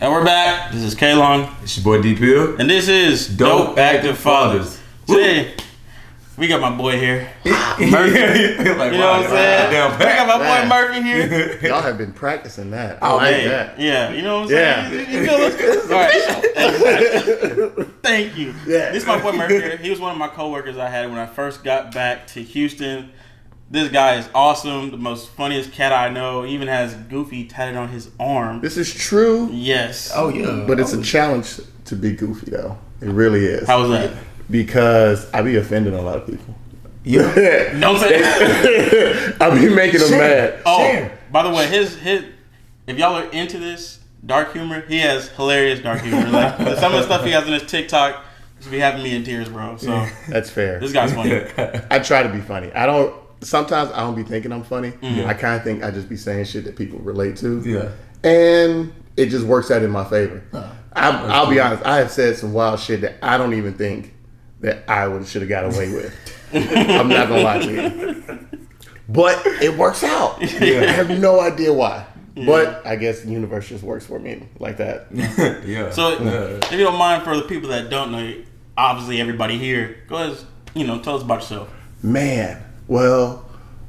And we're back. This is K-Long. It's your boy D-Pill. And this is Dope Active Fathers. Today, we got my boy here, Murphy. You know what I'm saying? We got my boy Murphy here. Y'all have been practicing that. Oh, I like man. that. Yeah, you know what I'm saying? Yeah. You feel this? All right. Thank you. Yeah. This is my boy Murphy here. He was one of my coworkers I had when I first got back to Houston. This guy is awesome, the most funniest cat I know. He even has Goofy tatted on his arm. This is true. Yes. Oh, yeah. But it's a challenge to be goofy, though. It really is. How was that? Because I be offending a lot of people. Yeah. Don't say that. I be making them mad. Oh, by the way, his if y'all are into this dark humor, he has hilarious dark humor. Like some of the stuff he has on his TikTok just be having me in tears, bro. So That's fair. this guy's funny. I try to be funny. Sometimes I don't be thinking I'm funny. I kind of think I just be saying shit that people relate to. Yeah. And it just works out in my favor. I'll be honest. I have said some wild shit that I don't even think that I should have got away with. I'm not gonna lie to you. But it works out. Yeah. I have no idea why. Yeah. But I guess the universe just works for me like that. Yeah. So if you don't mind, for the people that don't know, obviously everybody here, go ahead, tell us about yourself. Man, well,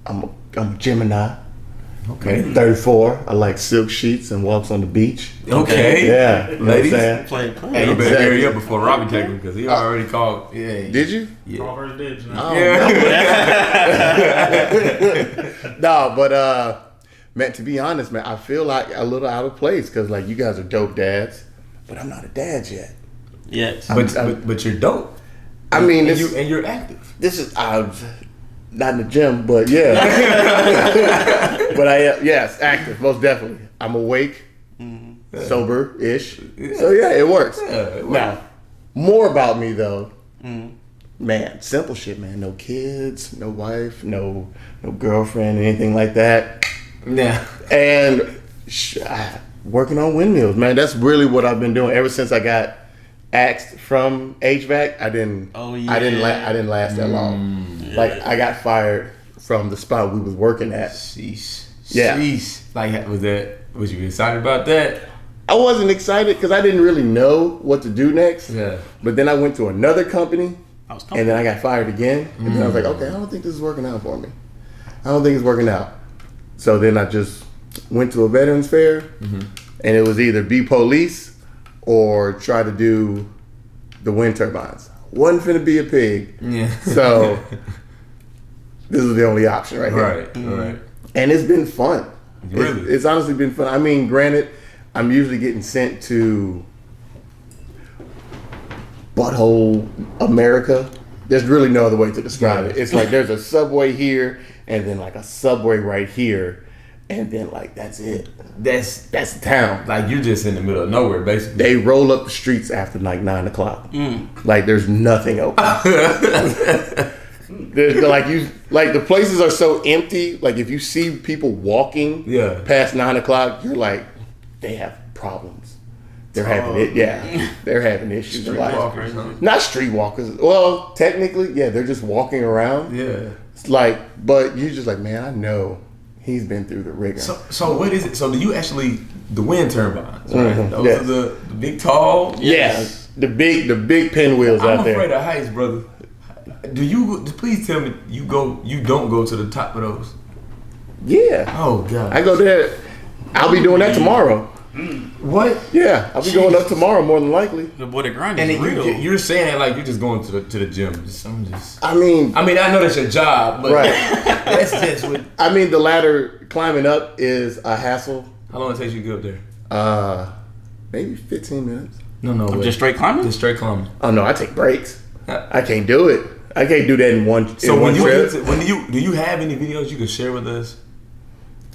I'm a Gemini. Okay. 34. I like silk sheets and walks on the beach. Okay. Yeah. You know Ladies. what I'm saying? Play. Hey, you better hurry up before Robbie take him because he already called. Yeah. Did you? Yeah. Call first dibs. No, but man, to be honest, man, I feel like a little out of place because like you guys are dope dads, but I'm not a dad yet. Yes. But you're dope. I mean, and you're active. This is not in the gym, but yeah. But yes, active, most definitely. I'm awake, sober-ish. So yeah, it works. Now, more about me though. Man, simple shit, man. No kids, no wife, no girlfriend, anything like that. Yeah. And working on windmills, man. That's really what I've been doing ever since I got axed from HVAC. I didn't last that long. Like I got fired from the spot we was working at. Sheesh. Yeah. Sheesh. Like was you excited about that? I wasn't excited because I didn't really know what to do next. Yeah. But then I went to another company and then I got fired again. And then I was like, okay, I don't think this is working out for me. I don't think it's working out. So then I just went to a veterans fair and it was either be police or try to do the wind turbines. Wasn't finna be a pig. Yeah. So this is the only option right here. Right. And it's been fun. Really? It's honestly been fun. I mean, granted, I'm usually getting sent to Butthole America. There's really no other way to describe it. It's like there's a subway here and then like a subway right here. And then like that's it. That's the town. Like you're just in the middle of nowhere, basically. They roll up the streets after like 9 o'clock. Like there's nothing open. There's like the places are so empty. Like if you see people walking past 9 o'clock, you're like, they have problems. They're having it. Yeah, they're having issues. Streetwalkers, huh? Not streetwalkers. Well, technically, yeah, they're just walking around. Yeah. It's like, but you're just like, man, I know. He's been through the rigor. So what is it? So do you actually the wind turbines? Right? Those are the big tall. Yes, the big pinwheels out there. I'm afraid of heights, brother. Please tell me you don't go to the top of those? Yeah. Oh God. I go there. I'll be doing that tomorrow. What? Yeah, I'll be going up tomorrow more than likely. The boy, the grind is And real. you're saying it like you're just going to the gym. I mean, I know that's your job, but that's just what. I mean, the ladder climbing up is a hassle. How long it takes you to get up there? Maybe 15 minutes. No. Just straight climbing? Just straight climbing. Oh no, I take breaks. I can't do it. I can't do that in one. So in when one trip. do you have any videos you can share with us?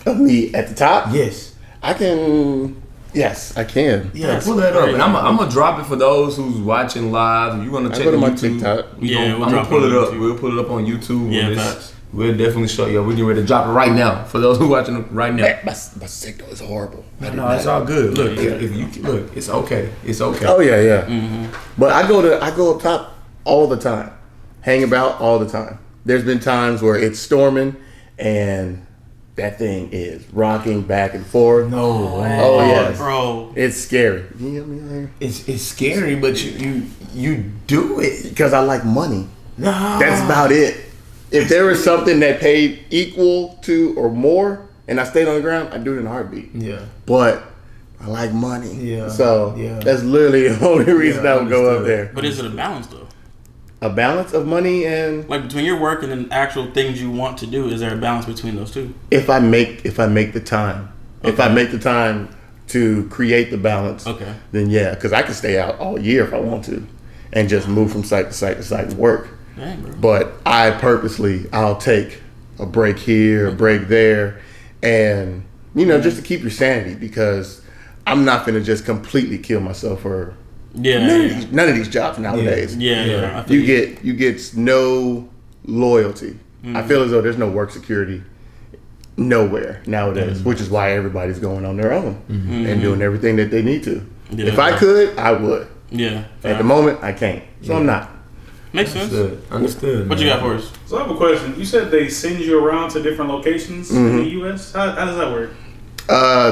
Of me at the top? Yes. I can. Yes, I can. Yeah, pull that up, and I'm gonna drop it for those who's watching live. If you want to check go to my YouTube, TikTok. Yeah, I'm gonna pull it up. We'll pull it up on YouTube. Yeah, facts. We'll definitely show you. We're getting ready to drop it right now for those who watching it right now. My signal is horrible. No, it's all good. Look, if you look, it's okay. It's okay. Oh yeah. But I go up top all the time, hang about all the time. There's been times where it's storming and that thing is rocking back and forth. No way. Oh yes, bro. It's scary. You hear me there? It's scary, but you do it Because I like money. No, That's about it. If there was something that paid equal to or more, and I stayed on the ground, I'd do it in a heartbeat. Yeah, But I like money. Yeah. So Yeah. that's literally the only reason Yeah, I would go up understood. there. But is it a balance though? A balance of money and Like between your work and the actual things you want to do, is there a balance between those two? if I make the time. If I make the time to create the balance, Okay. then yeah, because I can stay out all year if I want to, and just move from site to site to site and work. Dang, bro. But I'll take a break here, a break there, and just to keep your sanity, because I'm not gonna just completely kill myself for none of these jobs nowadays. Yeah. I feel You get no loyalty. I feel as though there's no work security nowhere nowadays, which is why everybody's going on their own and doing everything that they need to. Yeah. If I could, I would. Yeah. At the moment, I can't. So I'm not. Makes sense. Understood. What you got for us? So I have a question. You said they send you around to different locations in the U.S. How does that work?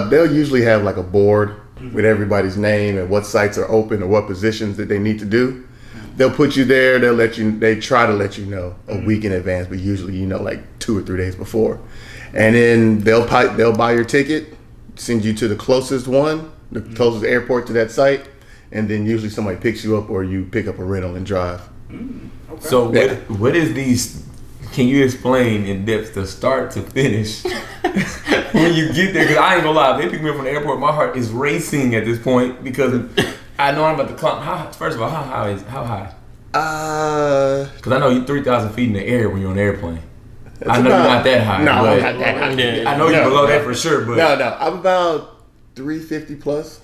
They'll usually have like a board with everybody's name and what sites are open or what positions that they need to do. They'll put you there. They try to let you know a week in advance, but usually like 2 or 3 days before. And then they'll buy your ticket, send you to the closest one, the closest airport to that site, and then usually somebody picks you up or you pick up a rental and drive. Okay. So what is these? Can you explain in depth the start to finish when you get there? Because I ain't gonna lie, if they pick me up from the airport, my heart is racing at this point because I know I'm about to climb. First of all, how high? Because I know you're 3,000 feet in the air when you're on an airplane. I know you're not that high. No, but I'm not that high. Yeah. I know you're below that for sure. But No, I'm about 350 plus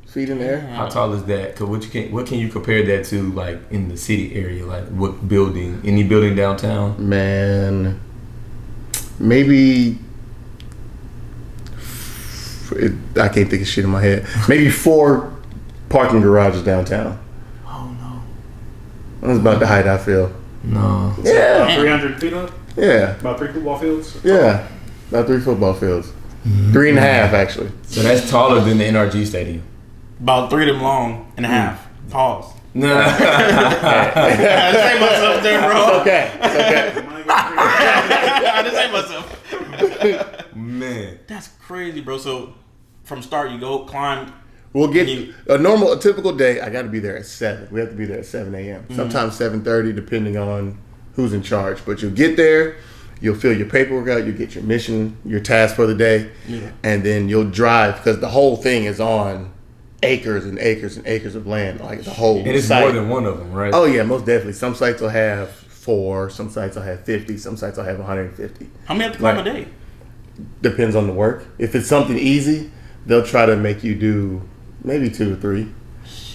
feet in the air. how tall is that? Cause what can you compare that to, like in the city area? Like what building? Any building downtown? Man, maybe I can't think of shit in my head. Maybe 4 parking garages downtown. Oh no. That's about the height I feel. No. Yeah, About 300 feet up? yeah, About 3 football fields? yeah. About 3 football fields. 3.5 actually. So that's taller than the NRG Stadium. About 3 of them long and a half. Pause. No. I just say myself there, bro. Okay, it's okay. I just say myself. Man. That's crazy, bro. So from start, you go climb. We'll get a typical day. I got to be there at 7. We have to be there at 7 a.m. Sometimes 7:30, depending on who's in charge. But you'll get there, you'll fill your paperwork out, you get your mission, your task for the day, and then you'll drive because the whole thing is on acres and acres and acres of land, like the whole. And it's site. more than one of them, right? Oh yeah, most definitely. Some sites will have 4, some sites will have 50, some sites will have 150. How many have to climb a day? Depends on the work. If it's something easy, they'll try to make you do maybe 2 or 3,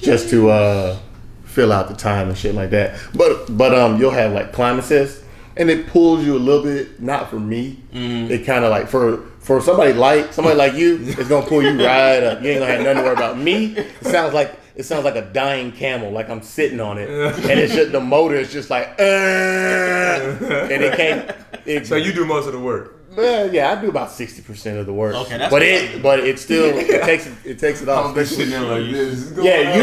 just to fill out the time and shit like that. But you'll have like climb assist, and it pulls you a little bit. Not for me. It kind of like for somebody like you, it's gonna pull you right up. You ain't gonna have nothing to worry about. Me, it sounds like a dying camel. Like I'm sitting on it, and it's just the motor is just like, and it can't. So you do most of the work. Well, yeah, I do about 60% of the work. Okay, that's but good. it still takes it off. I'm just sitting there like this. Yeah,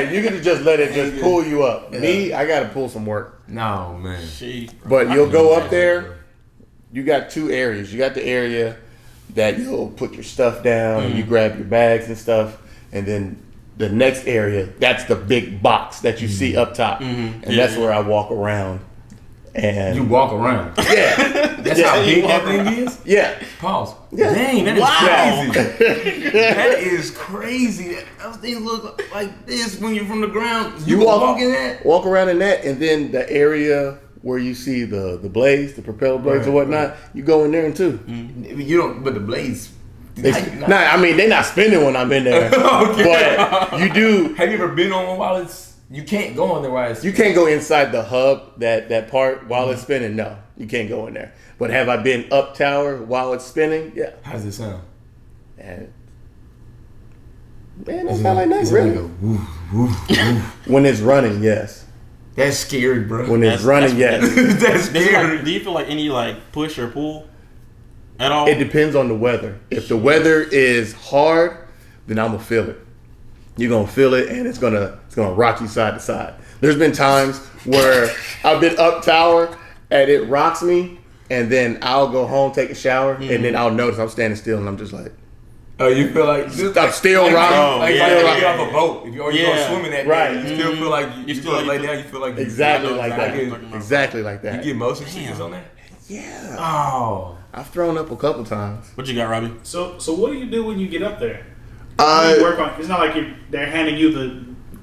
you get to just let it just pull you up. Me, I got to pull some work. No, man. Jeez, bro. But you'll go up there. You got 2 areas. You got the area that you'll put your stuff down and you grab your bags and stuff, and then the next area, that's the big box that you see up top, and that's where I walk around. And You walk around. yeah, That's how big that thing is? yeah. Pause. Yeah. Dang, that is crazy. That is crazy. Those things look like this when you're from the ground. You walk in that? Walk around in that, and then the area where you see the blades, the propeller blades or whatnot, you go in there too. You don't, but the blades. I mean, they're not spinning when I'm in there, but you do. Have you ever been on one while it's, you can't go on there while it's. You can't go inside the hub, that part while it's spinning. No, you can't go in there. But have I been up tower while it's spinning? Yeah. How does it sound? And, man, that sound like that, really. Like a woof, woof, woof. When it's running, yes. That's scary, bro. When it's running, yes. That's Does it, scary. like, do you feel like any like push or pull At all? It depends on the weather. If the weather is hard, then I'm gonna feel it. You're gonna feel it, and it's gonna rock you side to side. There's been times where I've been up tower and it rocks me, and then I'll go home, take a shower, and then I'll notice I'm standing still, and I'm just like, Oh, you feel like I'm still rocking. Like yeah. you get off a boat. If you're Yeah. swimming that Right. day, you still feel like you still feel like lay you down. You feel like exactly like that. exactly. Exactly like that. You get motion sickness on that. Yeah. Oh, I've thrown up a couple times. What you got, Robbie? So what do you do when you get up there? Uh, You work on. It's not like they're handing you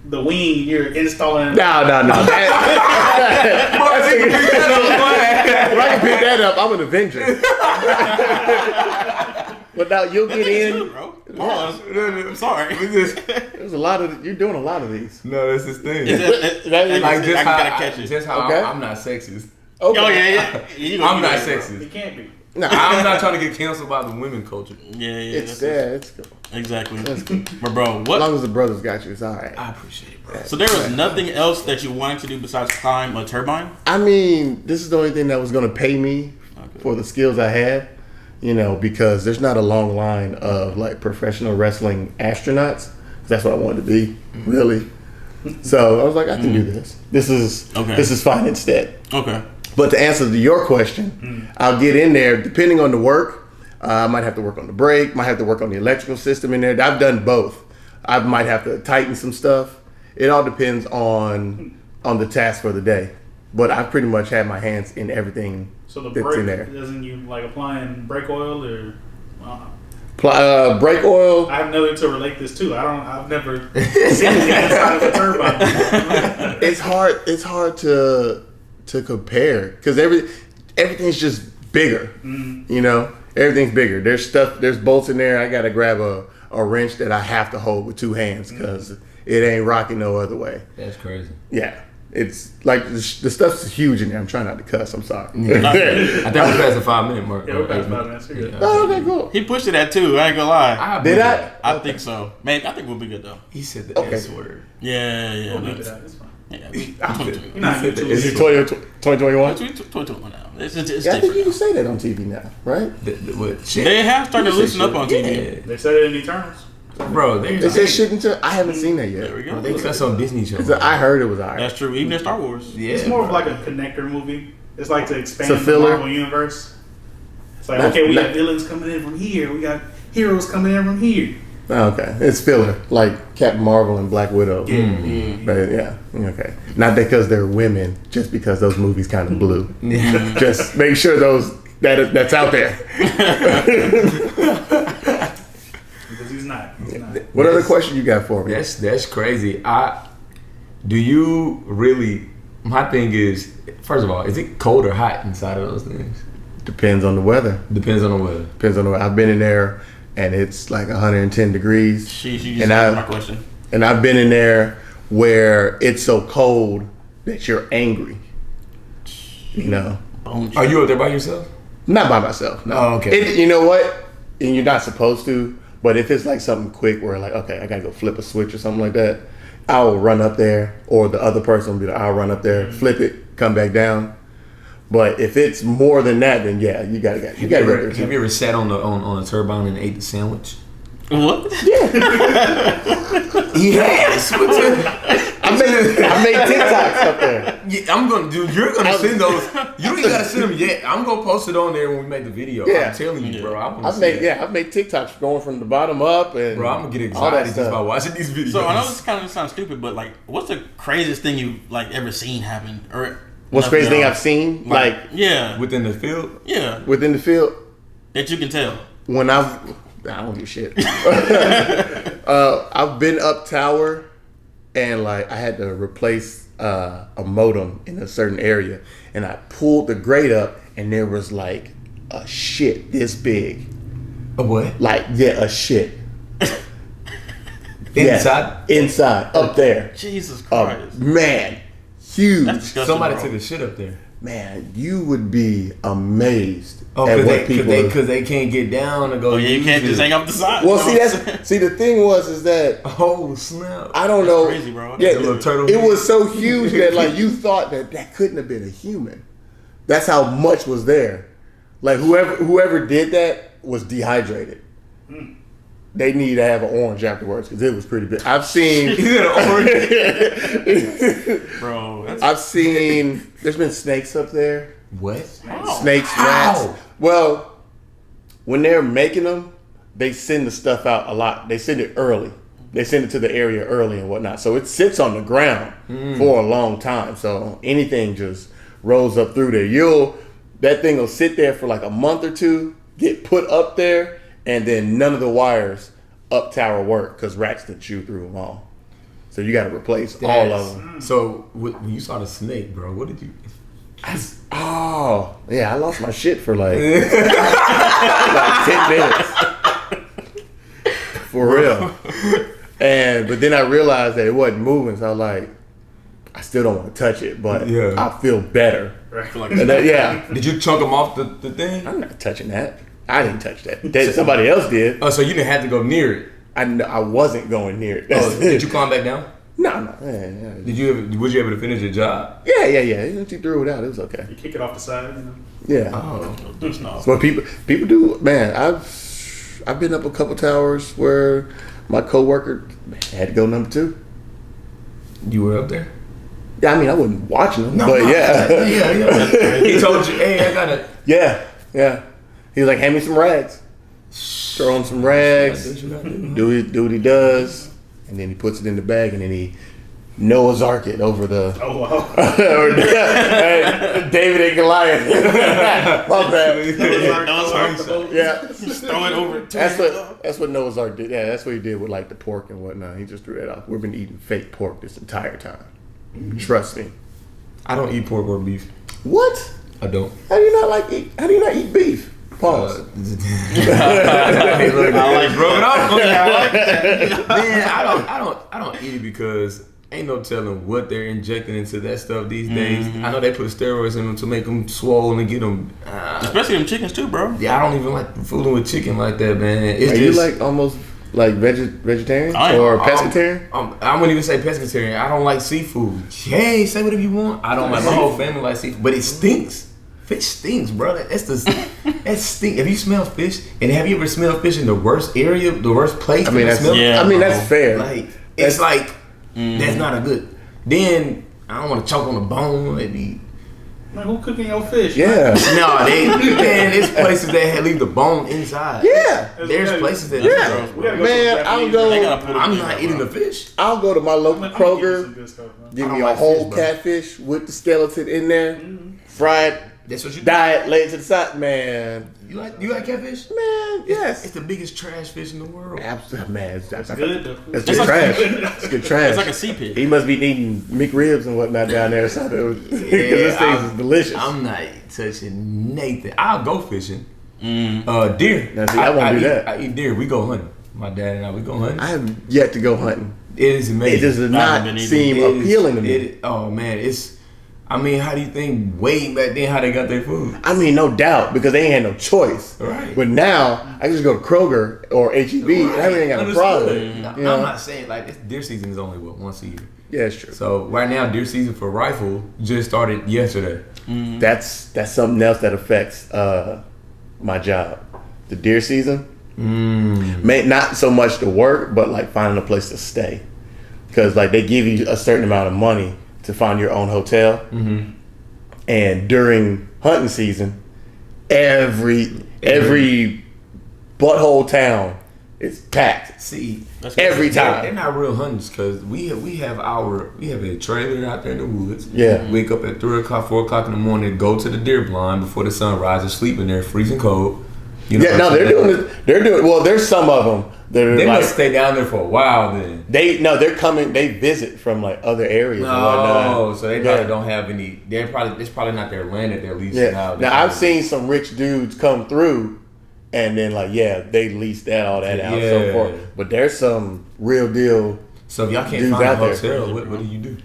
the wing. You're installing. No. If I can pick that up, I'm an Avenger. But now you'll get in. Bro. Pause. I'm sorry. There's a lot of. You're doing a lot of these. no, that's his thing. Like just I how, gotta catch it. just how Okay. I'm not sexist. Okay. Oh yeah. You gonna I'm do not that, bro. sexist. It can't be. No, I'm not trying to get canceled by the women culture. Yeah. it's that's- cool. Exactly. That's cool. But bro, As what? long as the brothers got you, it's all right. I appreciate it, bro. So there was nothing else that you wanted to do besides climb a turbine? I mean, this is the only thing that was going to pay me for the skills I had, because there's not a long line of like professional wrestling astronauts. That's what I wanted to be, really. So I was like, I can do this. This is fine instead. Okay. But to answer to your question, I'll get in there depending on the work. I might have to work on the brake, might have to work on the electrical system in there. I've done both. I might have to tighten some stuff. It all depends on the task for the day. But I've pretty much had my hands in everything So the that's brake in there. doesn't you like applying brake oil or? Brake oil. I have nothing to relate this to. I've never seen the inside of a turbine. It's hard. It's hard to compare because everything's just bigger. Everything's bigger. There's bolts in there. I gotta grab a wrench that I have to hold with two hands because it ain't rocking no other way. That's crazy. Yeah, it's like the stuff's huge in there. I'm trying not to cuss. I'm sorry. I think we passed the 5-minute mark. Yeah, we're past 5 minutes. You're good. Oh, okay, cool. He pushed it at 2. I ain't gonna lie. Did I? I think so. Man, I think we'll be good though. He said the Okay. S word. Yeah. We'll leave it out. It's fine. Yeah. You're not He said YouTube. Is it 2021? 2021 now. It's Yeah, I think different you can now. say that on TV now, right? What shit? They have started to You loosen say up on Yeah. TV. They said it in Eternals. Bro, They said shit into. I haven't seen that There we yet. go. they cuss on Disney shows. So I heard it was alright. That's true. Even in Star Wars. Yeah, It's more of bro. like a connector movie. It's like to expand It's a the filler? Marvel universe. It's like, Not- okay, we not- got villains coming in from here. We got heroes coming in from here. Oh, okay, it's filler like Captain Marvel and Black Widow. Mm. But yeah, okay. Not because they're women, just because those movies kind of blew. Yeah. Just make sure that's out there. Because he's not. What other question you got for me? That's crazy. Do you really? My thing is, first of all, is it cold or hot inside of those things? Depends on the weather. Depends on the weather. Depends on the weather. I've been in there and it's like 110 degrees. She just And answered my question. And I've been in there where it's so cold that you're angry. Bone Are you up there by yourself? Not by myself. No. Oh, okay. You know what? And you're not supposed to. But if it's like something quick where like, okay, I gotta go flip a switch or something like that, I'll run up there, or the other person will be like, I'll run up there, flip it, come back down. But if it's more than that, then yeah, you gotta go Have there. you ever sat on a turbine and ate the sandwich? What? Yes. I made TikToks up there. Yeah, I'm gonna do. You're gonna send those. You don't even gotta send them yet. I'm gonna post it on there when we make the video. Yeah. I'm telling you, bro. I've made TikToks going from the bottom up and Bro, I'm gonna get all that excited just by stuff. watching these videos. So I know this kind of sounds stupid, but like, what's the craziest thing you like ever seen happen? Or What's nothing crazy thing else? I've seen like yeah, within the field. yeah, within the field that you can tell. when I don't give a shit. I've been up tower and like I had to replace a modem in a certain area, and I pulled the grate up and there was like a shit this big, A what? like a shit Inside? inside up there. Jesus Oh Christ, man, huge. that's disgusting. Somebody bro. took a shit up there. Man, you would be amazed Oh, at cause what people. because they can't get down and go. Oh yeah, you use can't just it. hang off the side. well, You know see what I'm saying? see the thing is that Oh snap! I don't That's know. crazy, bro. Yeah, The little turtle it head. was so huge that like you thought that couldn't have been a human. That's how much was there. Like whoever did that was dehydrated. They need to have an orange afterwards because it was pretty big. I've seen. Bro, that's I've seen. There's been snakes up there. What? Snakes, rats. Well, when they're making them, they send the stuff out a lot. They send it early. They send it to the area early and whatnot. So it sits on the ground for a long time. So anything just rolls up through there. That thing will sit there for like a month or two, get put up there, and then none of the wires up tower work because rats didn't chew through them all. So you got to replace all of them. So when you saw the snake, bro, what did you? I lost my shit for like 10 minutes. For real. But then I realized that it wasn't moving, so I was like, I still don't want to touch it, but I feel better. Did you chunk them off the thing? I'm not touching that. I didn't touch that. Somebody else did. Oh, so you didn't have to go near it? I wasn't going near it. Did you climb back down? No. Was you able to finish your job? Yeah. Once you threw it out, it was okay. You kick it off the side, Yeah. Oh, that's not. So what people do, man. I've been up a couple towers where my coworker had to go number 2. You were up there? Yeah, I mean I wasn't watching them, but yeah. He told you, hey, I gotta. Yeah. He was like, hand me some rags. Throw on some rags. Do what he does, and then he puts it in the bag, and then he Noah's Ark it over the. Oh wow! David and Goliath. My bad. Noah's Ark. Yeah. Just throw it over. That's what Noah's Ark did. Yeah, that's what he did with like the pork and whatnot. He just threw that off. We've been eating fake pork this entire time. Trust me. I don't eat pork or beef. What? I don't. How do you not eat beef? Pause. I like rubbing off on that. I like that. Man, I don't eat it because ain't no telling what they're injecting into that stuff these days. I know they put steroids in them to make them swollen and get them. Especially them chickens too, bro. Yeah, I don't even like fooling with chicken like that, man. It's you like almost like vegetarian or pescatarian? I wouldn't even say pescatarian. I don't like seafood. Hey, say whatever you want. I don't like my whole family likes seafood, but it stinks. Fish stinks, bro. That stink. Have you smelled fish? And have you ever smelled fish in the worst area, the worst place? I mean, that's fair. Like it's like that's not a good. Then I don't want to choke on the bone. Maybe. Man, who cooking your fish? Yeah. No, there's places that leave the bone inside. Yeah. There's places that. Yeah. Man, I'm not eating the fish. I'll go to my local Kroger, give me a whole fish, catfish with the skeleton in there, fried. That's what you diet, laid to the side, man. You like catfish? Man, yes. It's the biggest trash fish in the world. Absolutely, man. That's good though. It's good trash. It's good trash. It's like a sea pig. He must be eating McRibs and whatnot down there, so because this thing is delicious. I'm not touching Nathan. I'll go fishing. Deer. Now, see, I won't do that. I eat deer. We go hunting. My dad and we go hunting. I have yet to go hunting. It is amazing. It does not seem appealing to me. Oh man, how do you think way back then how they got their food? I mean, no doubt, because they ain't had no choice. Right. But now, I just go to Kroger or HEB, and I ain't got a problem. I'm not saying, deer season is only, once a year. Yeah, it's true. So, right now, deer season for rifle just started yesterday. That's something else that affects my job. The deer season. Not so much the work, but, finding a place to stay. Because, they give you a certain amount of money to find your own hotel, and during hunting season, every butthole town is packed. See, every time they're not real hunters because we have a trailer out there in the woods. Yeah, wake up at 3 o'clock, 4 o'clock in the morning, go to the deer blind before the sun rises, sleep in there, freezing cold. They're doing it. They're doing. Well, there's some of them. They must stay down there for a while. Then they're coming. They visit from other areas. and whatnot. So they probably don't have any. It's probably not their land that they're leasing out. Now I've seen some rich dudes come through, and then they lease all that out and so forth. But there's some real deal. So if y'all can't find a hotel, what do you do?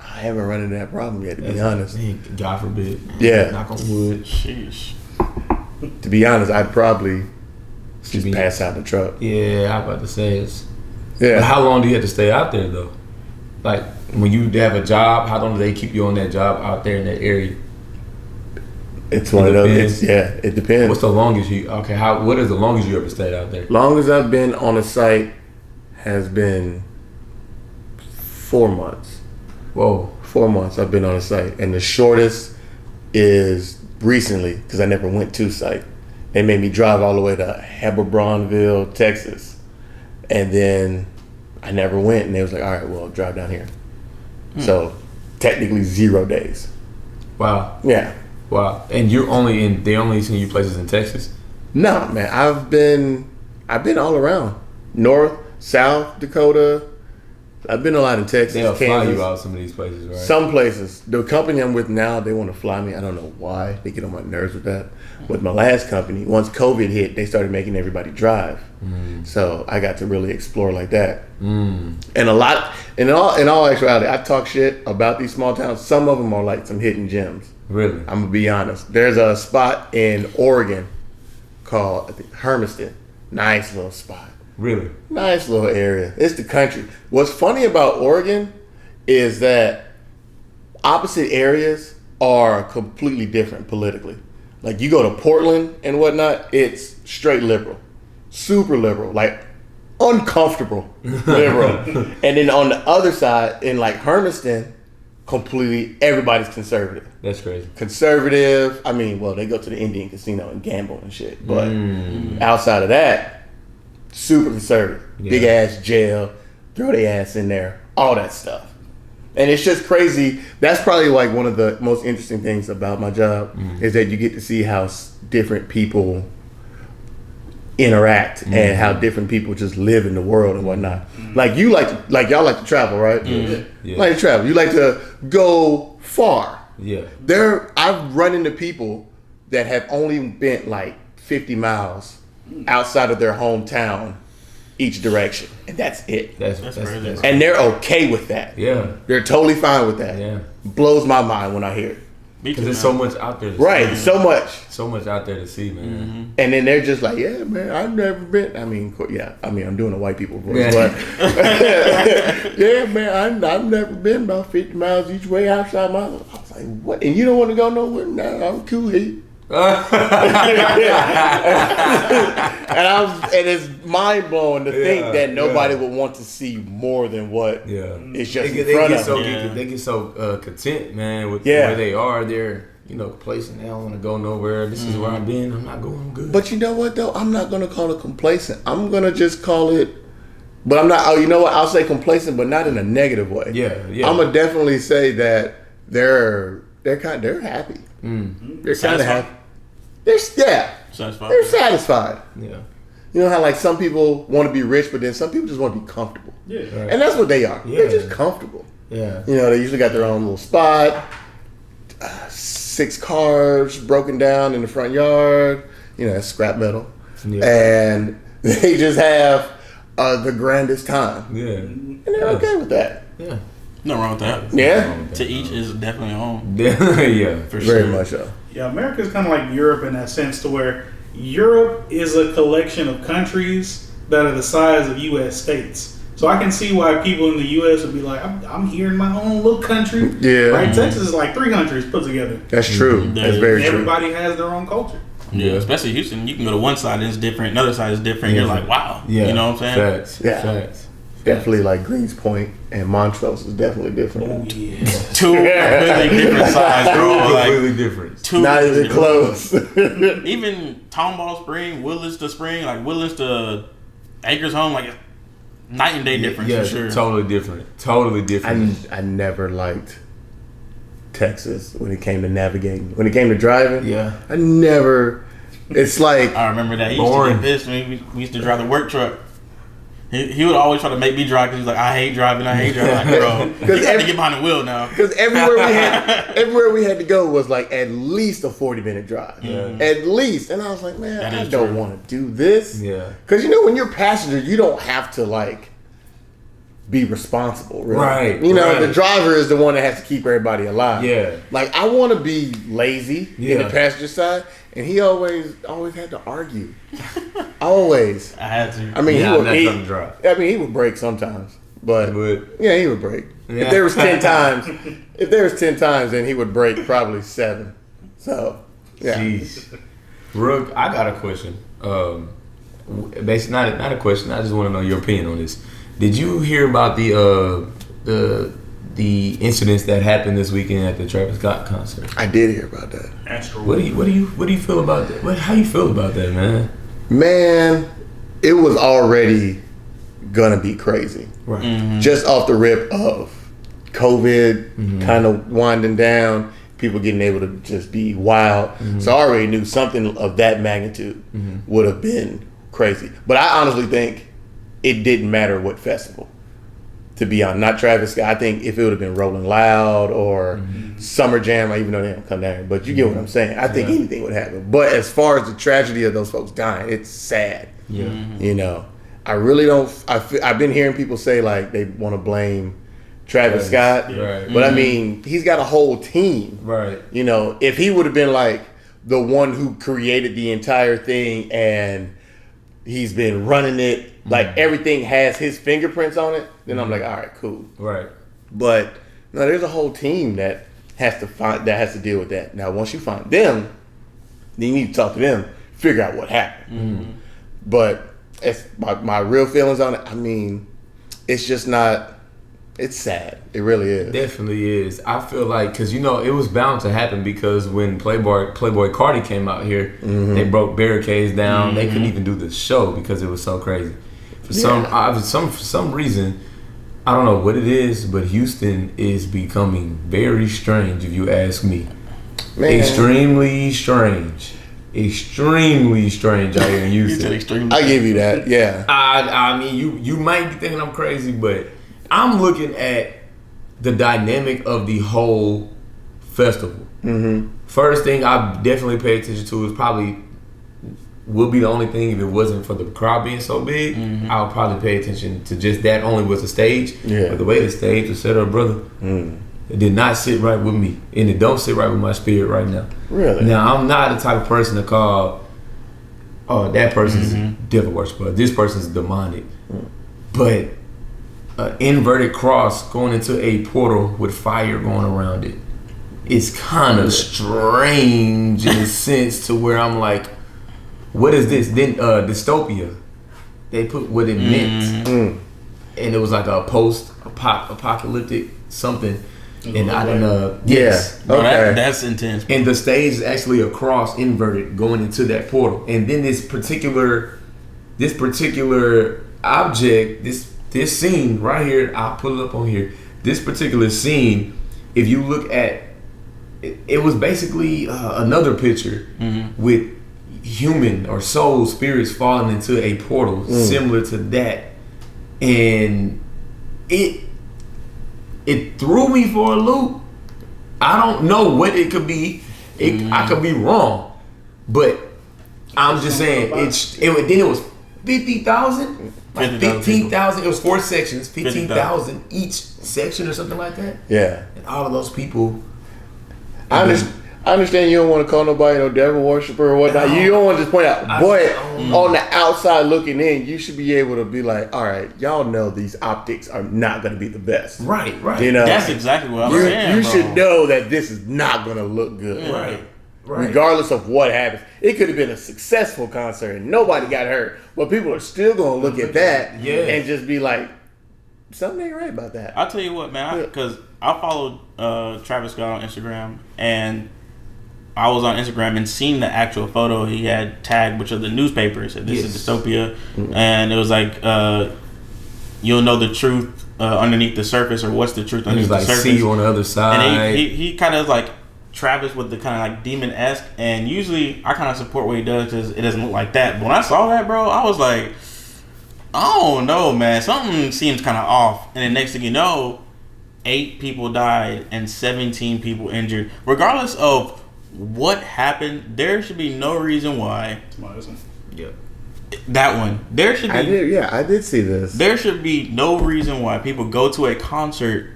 I haven't run into that problem yet, to be honest. God forbid. Yeah. Knock on wood. Sheesh. To be honest, I'd probably just pass out in the truck. Yeah, I'm about to say it's. Yeah. But how long do you have to stay out there though? When you have a job, how long do they keep you on that job out there in that area? It's one of those. It depends. What's the longest you? Okay, what is the longest you ever stayed out there? Longest I've been on a site has been 4 months. Whoa. 4 months I've been on a site, and the shortest is recently because I never went to site. They made me drive all the way to Hebbronville, Texas, and then I never went. And they was like, "All right, well, drive down here." So technically 0 days. Wow. Yeah. Wow. And they only seen you places in Texas? No, man. I've been all around. North, South Dakota. I've been a lot in Texas, They'll fly Kansas. you out some of these places, right? Some places. The company I'm with now, they want to fly me. I don't know why. They get on my nerves with that. With my last company, once COVID hit, they started making everybody drive. So I got to really explore like that. And a lot, in all actuality, I talk shit about these small towns. Some of them are like some hidden gems. Really? I'm going to be honest. There's a spot in Oregon called, I think, Hermiston. Nice little spot. Really? Nice little area. It's the country. What's funny about Oregon is that opposite areas are completely different politically. Like you go to Portland and whatnot, it's straight liberal. Super liberal. Like uncomfortable liberal. And then on the other side, in like Hermiston, completely everybody's conservative. That's crazy. Conservative. I mean, well, they go to the Indian casino and gamble and shit. But outside of that, super conservative. Yeah. Big ass jail. Throw their ass in there. All that stuff. And it's just crazy. That's probably like one of the most interesting things about my job is that you get to see how different people interact and how different people just live in the world and whatnot. Like y'all like to travel, right? Yeah. Like to travel. You like to go far. Yeah. I've run into people that have only been like 50 miles outside of their hometown each direction, and that's it. That's crazy. And they're okay with that. Yeah. They're totally fine with that. Yeah. Blows my mind when I hear it. Because there's so much out there to Right, see. so much. So much out there to see, man. And then they're just like, yeah, man, I've never been. I mean, I'm doing a white people voice, Yeah. but yeah, man, I've never been about 50 miles each way outside my. I was like, what? And you don't want to go nowhere? No, I'm cool here. And it's mind blowing to think that nobody would want to see more than what it's just in front of them. They get so content, man, with where they are. They're complacent. They don't want to go nowhere. This is where I've been. I'm not going good. But you know what though? I'm not gonna call it complacent. I'm gonna just call it. But I'm not. Oh, you know what? I'll say complacent, but not in a negative way. Yeah. I'm gonna definitely say that they're happy. They're kind of happy. They're Satisfied. They're satisfied. Yeah. You know how like some people want to be rich, but then some people just want to be comfortable. Yeah. Right. And that's what they are. Yeah. They're just comfortable. Yeah. They usually got their own little spot. 6 cars broken down in the front yard. That's scrap metal. Yeah. And they just have the grandest time. Yeah. And they're okay with that. Yeah. Nothing wrong with that. Yeah. To each is definitely home. Yeah. For sure. Very much so. Yeah, America's kind of like Europe in that sense, to where Europe is a collection of countries that are the size of U.S. states. So I can see why people in the U.S. would be like, I'm here in my own little country. Yeah. Right? Texas is like 3 countries put together. That's true. That's very true. Everybody has their own culture. Yeah, especially Houston. You can go to one side and it's different, another side is different. You're like, wow. Yeah. You know what I'm saying? Facts. Yeah. Facts. Definitely like Greens Point and Montrose is definitely different. Oh, yeah. Two completely different sides, bro. Like, Completely different. two Not even different- close. Even Tomball Spring, Willis to Spring, like Willis to Acres Home, like night and day difference Yeah, for sure. totally different. Totally different. I never liked Texas when it came to navigating. When it came to driving, Yeah. I never. It's like I remember that. He Boring. used to get pissed when we used to drive the work truck. He would always try to make me drive because he was like, I hate driving. Like, bro, you got to get behind the wheel now. because everywhere we had to go was like at least a 40-minute drive, at least. And I was like, man, That I is don't true. want to do this. Yeah. Because when you're a passenger, you don't have to like be responsible, really. Right, The right. driver is the one that has to keep everybody alive. Yeah. Like I want to be lazy in Yeah. the passenger side, and he always had to argue. Always. I had to. I mean, Yeah, he I'm not would. trying to drive. He would break sometimes, but He would. yeah, he would break. Yeah. If there was 10 times, then he would break probably 7. So Yeah. Jeez. Rook, I got a question. Basically, not a question. I just want to know your opinion on this. Did you hear about the incidents that happened this weekend at the Travis Scott concert? I did hear about that. What do you feel about that? How you feel about that, man? Man, it was already gonna be crazy. Right. Mm-hmm. Just off the rip of COVID kind of winding down, people getting able to just be wild. So I already knew something of that magnitude would have been crazy. But I honestly think it didn't matter what festival. To be honest, not Travis Scott. I think if it would have been Rolling Loud or Summer Jam, even though they don't come down here, but you get what I'm saying. I think anything would happen. But as far as the tragedy of those folks dying, it's sad. Yeah. You know, I really don't. I've been hearing people say like they want to blame Travis Scott, Right. but I mean, he's got a whole team. Right. You know, if he would have been like the one who created the entire thing and he's been running it, like everything has his fingerprints on it, then I'm like, all right, cool. Right. But no, there's a whole team that has to deal with that. Now, once you find them, then you need to talk to them, figure out what happened. But it's my real feelings on it. I mean, it's just not. It's sad. It really is. Definitely is. I feel like because it was bound to happen because when Playboy Cardi came out here, they broke barricades down. They couldn't even do the show because it was so crazy. For some reason, I don't know what it is, but Houston is becoming very strange. If you ask me, Man. Extremely strange out here in Houston. I give you that. Yeah. I mean, you might be thinking I'm crazy, but I'm looking at the dynamic of the whole festival. First thing I definitely pay attention to is probably would be the only thing if it wasn't for the crowd being so big. I would probably pay attention to just that only was the stage. Yeah. But the way the stage was set up, brother, it did not sit right with me, and it don't sit right with my spirit right now. Really? Now I'm not the type of person to call, oh, that person's devil worshiper, this person's demonic, but an inverted cross going into a portal with fire going around it is kind of strange in a sense to where I'm like, what is this? Then dystopia, they put what it meant, and it was like a post-apocalyptic something, and I don't know. Yes, Yeah. Okay. That's intense. and the stage is actually a cross inverted going into that portal, and then this particular object, this scene right here, I'll put it up on here. This particular scene, if you look at it was basically another picture with human or soul spirits falling into a portal similar to that, and it threw me for a loop. I don't know what it could be. I could be wrong, but I'm just saying then it was 50,000. Like 15,000. It was 4 sections, 15,000 each section or something like that. Yeah. And all of those people. I understand you don't want to call nobody no devil worshiper or whatnot. You don't want to just point out. But on the outside looking in, you should be able to be like, all right, y'all know these optics are not going to be the best. Right. You know, That's exactly what I'm saying. You should know that this is not going to look good. Right. Regardless of what happens. It could have been a successful concert and nobody got hurt. But people are still going to look at that and just be like, something ain't right about that. I'll tell you what, man, because I followed Travis Scott on Instagram, and I was on Instagram and seen the actual photo he had tagged, which are the newspapers. This is dystopia, and it was like, you'll know the truth underneath the surface, or what's the truth underneath the surface. See you on the other side. And he kind of like Travis with the kind of like demon-esque, and usually I kind of support what he does because it doesn't look like that. But when I saw that, bro, I was like, I don't know, man. Something seems kind of off. And then next thing you know, 8 people died and 17 people injured. Regardless of what happened, there should be no reason why. Yep. That one. There should be. I did see this. There should be no reason why people go to a concert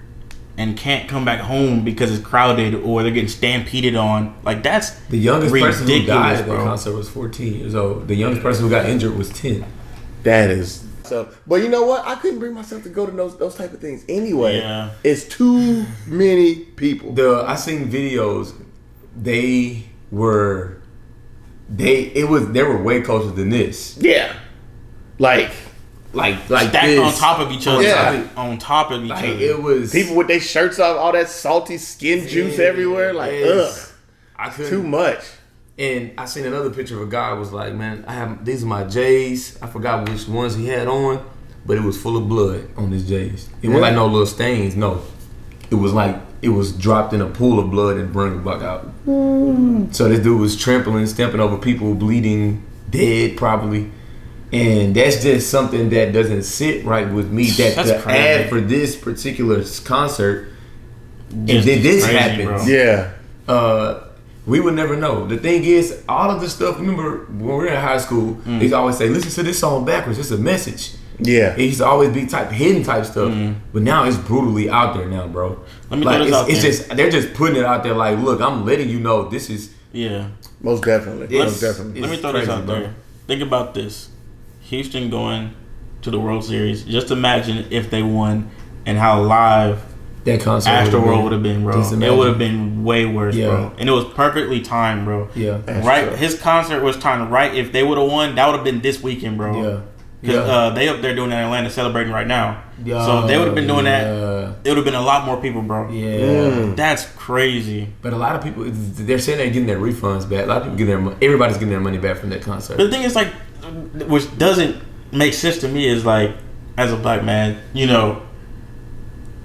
and can't come back home because it's crowded or they're getting stampeded on. Like, that's The youngest person who died at that bro. concert was 14 years old. The youngest person who got injured was 10. That is so. But you know what? I couldn't bring myself to go to those type of things anyway. Yeah. It's too many people. I seen videos. They were they were way closer than this. Yeah. Like Stacked this. on top of each other. Yeah. On top of each Like other. it was People with their shirts off, all that salty skin juice everywhere. Like, ugh. I couldn't. Too much. And I seen another picture of a guy was like, man, these are my J's. I forgot which ones he had on, but it was full of blood on his J's. It wasn't like no little stains. No, it was like it was dropped in a pool of blood and burned the buck out. So this dude was stamping over people, bleeding, dead probably. And that's just something that doesn't sit right with me. That That's the crazy. ad for this particular concert, and Just then this crazy, happens. Yeah. We would never know. The thing is, all of this stuff. Remember when we were in high school, they used to always say, "Listen to this song backwards. It's a message." Yeah. It used to always be hidden type stuff. But now it's brutally out there now, bro. Let me throw this out it's there. just they're just putting it out there. Like, look, I'm letting you know this is. Yeah. Most definitely. Yes. Most definitely. Let me It's throw this crazy, out bro. there. Think about this. Houston going to the World Series. Just imagine if they won and how live That concert. Astroworld would have been, bro. Just It imagine. would have been way worse, Yeah. bro. And it was perfectly timed, bro. Yeah. Right, true. his concert was timed right. If they would have won, that would have been this weekend, bro. Yeah. Because they up there doing that in Atlanta celebrating right now. Yeah. So if they would have been doing Yeah. that, it would have been a lot more people, bro. Yeah. That's crazy. But a lot of people, they're saying they're getting their refunds back. A lot of people everybody's getting their money back from that concert. But the thing is, like, which doesn't make sense to me is, like, as a black man, you know,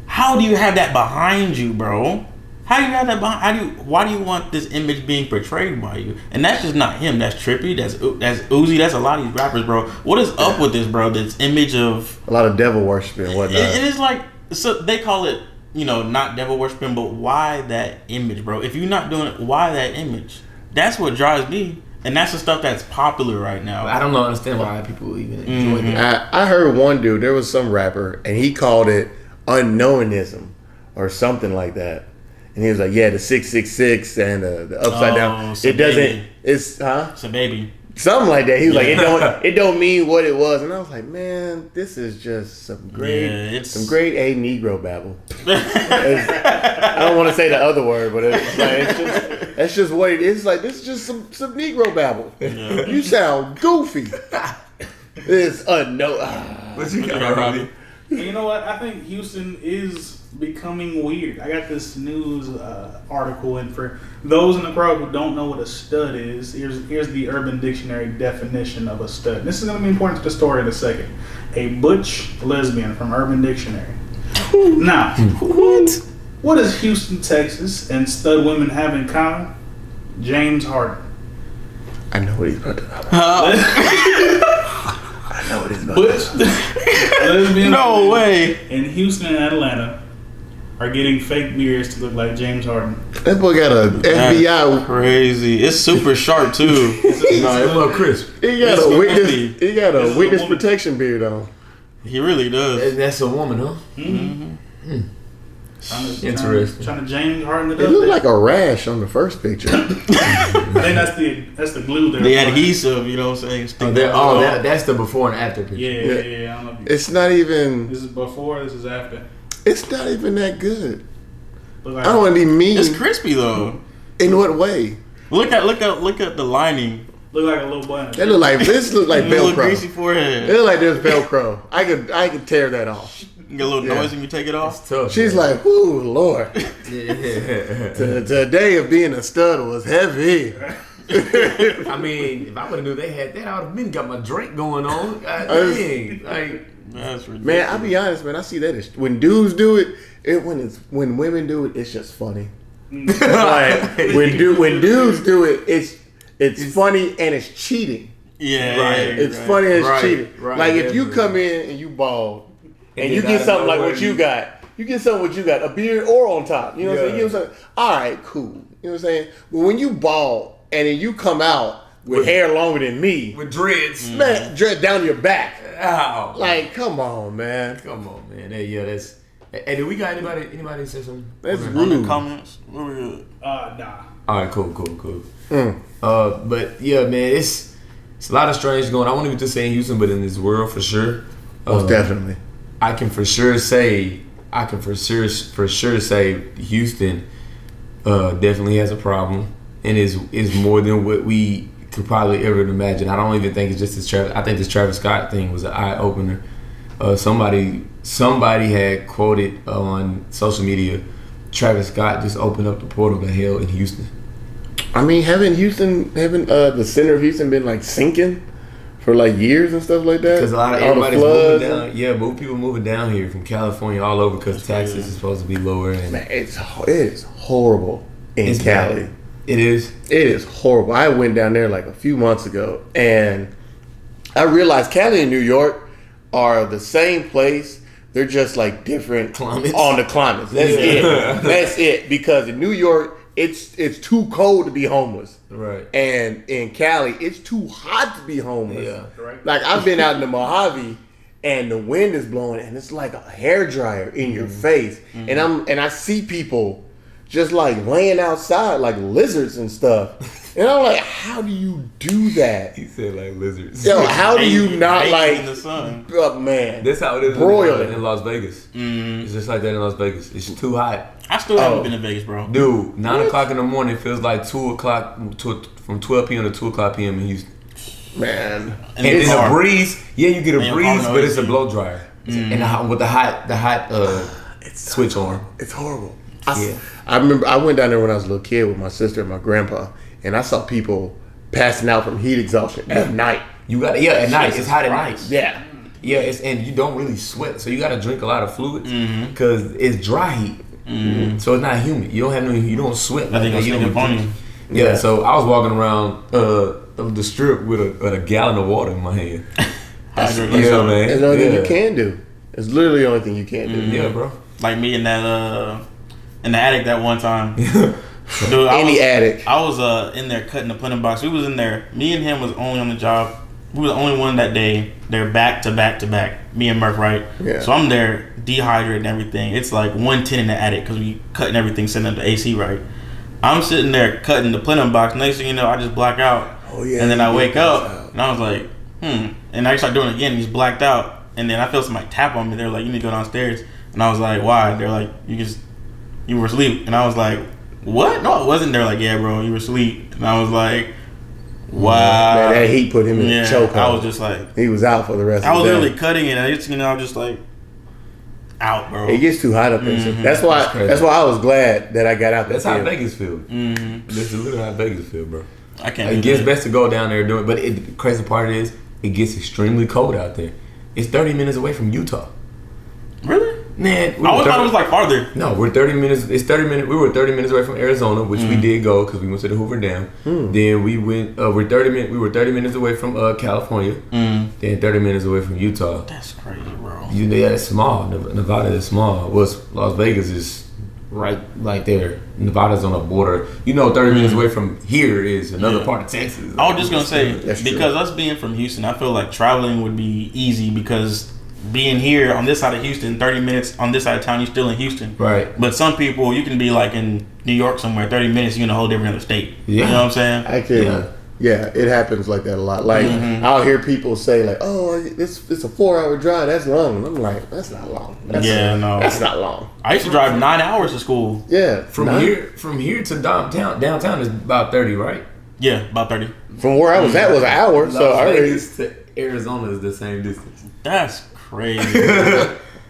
how do you have that behind you, bro? How do you have that behind? Why do you want this image being portrayed by you? And that's just not him. That's Trippy. That's Uzi. That's a lot of these rappers, bro. What is up with this, bro? This image of A lot of devil worshiping and whatnot. it is like, so they call it, you know, not devil worshiping, but why that image, bro? If you're not doing it, why that image? That's what drives me, and that's the stuff that's popular right now. I don't understand why people even enjoy that. I heard one dude, there was some rapper, and he called it unknownism or something like that. And he was like, yeah, the 666 and the upside down. so It doesn't, baby. it's, So baby, something like that. He was like, it don't mean what it was. And I was like, man, this is just some great, some grade A Negro babble. I don't want to say the other word, but it's like, that's just what it is. Like, this is just some Negro babble. Yeah. You sound goofy. It's unknown. What you got, Robbie? You know what? I think Houston is becoming weird. I got this news article, and for those in the crowd who don't know what a stud is, here's the Urban Dictionary definition of a stud. This is going to be important to the story in a second. A butch lesbian from Urban Dictionary. Now, what does Houston, Texas, and stud women have in common? James Harden. I know what he's about to I know what he's about Butch to lesbian No way. in Houston and Atlanta are getting fake beards to look like James Harden. That boy got a FBI. Crazy. It's super sharp too. No, it's a little crisp. He got It's a witness. crazy. He got This a is witness a woman. protection beard on. He really does. That's a woman, huh? Interesting. Trying to James Harden it It up. looked like a rash on the first picture. I think that's the glue there. The adhesive, you know what I'm saying? Stick that That's the before and after picture. Yeah. I don't know if you, It's not even. this is before. This is after. It's not even that good. Look I like, don't want to be mean. It's crispy though. In what way? Look at the lining. look like a little button. That look like this. Look like Little greasy Velcro. forehead. It look like there's Velcro. I could tear that off. You get a little Yeah. noise when you take it off. It's tough. She's like, "Ooh, Lord, Yeah. the day of being a stud was heavy." I mean, if I would have knew they had that, I would have been got my drink going on. God dang. Like, That's ridiculous. Man, I'll be honest, man. I see that when dudes do it, when women do it, it's just funny. Like when dudes do it, it's funny and it's cheating. Yeah, Right. It's funny and it's Right, cheating. right, Like if you definitely. come in and you bald and And you then get out of something like nowhere what you got, a beard or on top. You know what I'm saying? You know what I'm saying? All right, cool. You know what I'm saying? But when you bald and then you come out with hair longer than me, with dreads. man, dread down your back. Ow. Like, come on, man. Come on, man. Hey, that's. Hey, do we got anybody say something? That's On the rude. comments, where we at? Nah. All right, cool. But yeah, man, it's a lot of strange going. I won't even just say in Houston, but in this world for sure. Most definitely. I can for sure say Houston definitely has a problem. and is more than what we could probably ever imagine. I don't even think it's just this Travis. I think this Travis Scott thing was an eye opener. Somebody had quoted on social media, Travis Scott just opened up the portal to hell in Houston. I mean, haven't the center of Houston been like sinking for like years and stuff like that? Because a lot of everybody's moving down. Yeah, people moving down here from California all over because taxes is supposed to be lower. And man, it is horrible in Cali. Bad. It is. It is horrible. I went down there like a few months ago, and I realized Cali and New York are the same place. They're just like different climates. On the climates. That's it. That's it. Because in New York, it's too cold to be homeless. Right. And in Cali, it's too hot to be homeless. Yeah. Right. Like I've been out in the Mojave and the wind is blowing and it's like a hairdryer in your face. And I see people just like laying outside like lizards and stuff. And I'm like, how do you do that? He said like lizards. Yo, how do you not like in the sun? Oh, man. That's how it is broiling in Las Vegas. It's just like that in Las Vegas. It's too hot. I still haven't been to Vegas, bro. Dude, 9 o'clock in the morning feels like 2 o'clock from 12 p.m. to 2 o'clock p.m. in Houston. Man. And it's a breeze. Yeah, you get a And breeze, your but it's a AC. blow dryer. And with the hot switch on. It's horrible. Yeah. I remember I went down there when I was a little kid with my sister and my grandpa, and I saw people passing out from heat exhaustion at night. You got at night. It's hot at night. Yeah. Yeah, and you don't really sweat, so you got to drink a lot of fluids because it's dry heat, so it's not humid. You don't sweat. I think that. it's You sneaking don't- up on you. Yeah, so I was walking around the strip with a gallon of water in my hand. Hydrate Yeah, yourself. man. It's the only thing you can do. It's literally the only thing you can do. Yeah, bro. Like me in that in the attic that one time. Dude, Attic. I was in there cutting the plenum box. We was in there. Me and him was only on the job. We was the only one that day. They're back to back to back. Me and Murph, right? Yeah. So I'm there dehydrated and everything. It's like 110 in the attic because we cutting everything, setting up the AC right. I'm sitting there cutting the plenum box. Next thing you know, I just black out. Oh, yeah, And then I you wake did up pass out. and I was like, And I start doing it again. He's blacked out. And then I feel somebody tap on me. They're like, you need to go downstairs. And I was like, why? They're like, you were asleep. And I was like, what? No, it wasn't. They're like, yeah, bro, you were asleep. And I was like, wow. Man, that heat put him in a chokehold. I was just like, He was out for the rest I of was the day. literally cutting it. And it's, I was just like, out, bro. It gets too hot up there. That's crazy. why I was glad that I got out there. That's how Vegas feel. That's literally how Vegas feel, bro. I can't It do gets that. best to go down there and do it, but the crazy part is it gets extremely cold out there. It's 30 minutes away from Utah. Really? Man, I always thought it was like farther. No, we're 30 minutes. It's 30 minutes. We were 30 minutes away from Arizona, which we did go because we went to the Hoover Dam. Then we went. We're 30 minutes. We were 30 minutes away from California. Then 30 minutes away from Utah. That's crazy, bro. Yeah, it's small. Nevada is small. Las Vegas is right there. Nevada's on the border. 30 minutes away from here is another part of Texas. I was just gonna say That's true. because us being from Houston, I feel like traveling would be easy because being here on this side of Houston, 30 minutes on this side of town, you're still in Houston. Right. But some people, you can be like in New York somewhere, 30 minutes, you're in a whole different other state. Yeah. You know what I'm saying? I can. Yeah, it happens like that a lot. Like I'll hear people say like, "Oh, it's a 4-hour drive. That's long." And I'm like, "That's not long. That's That's not long." I used to drive 9 hours to school. Yeah, From here to downtown is about 30, right? Yeah, about 30. From where I was at was an hour. So Las I already. Vegas to Arizona is the same distance. That's crazy.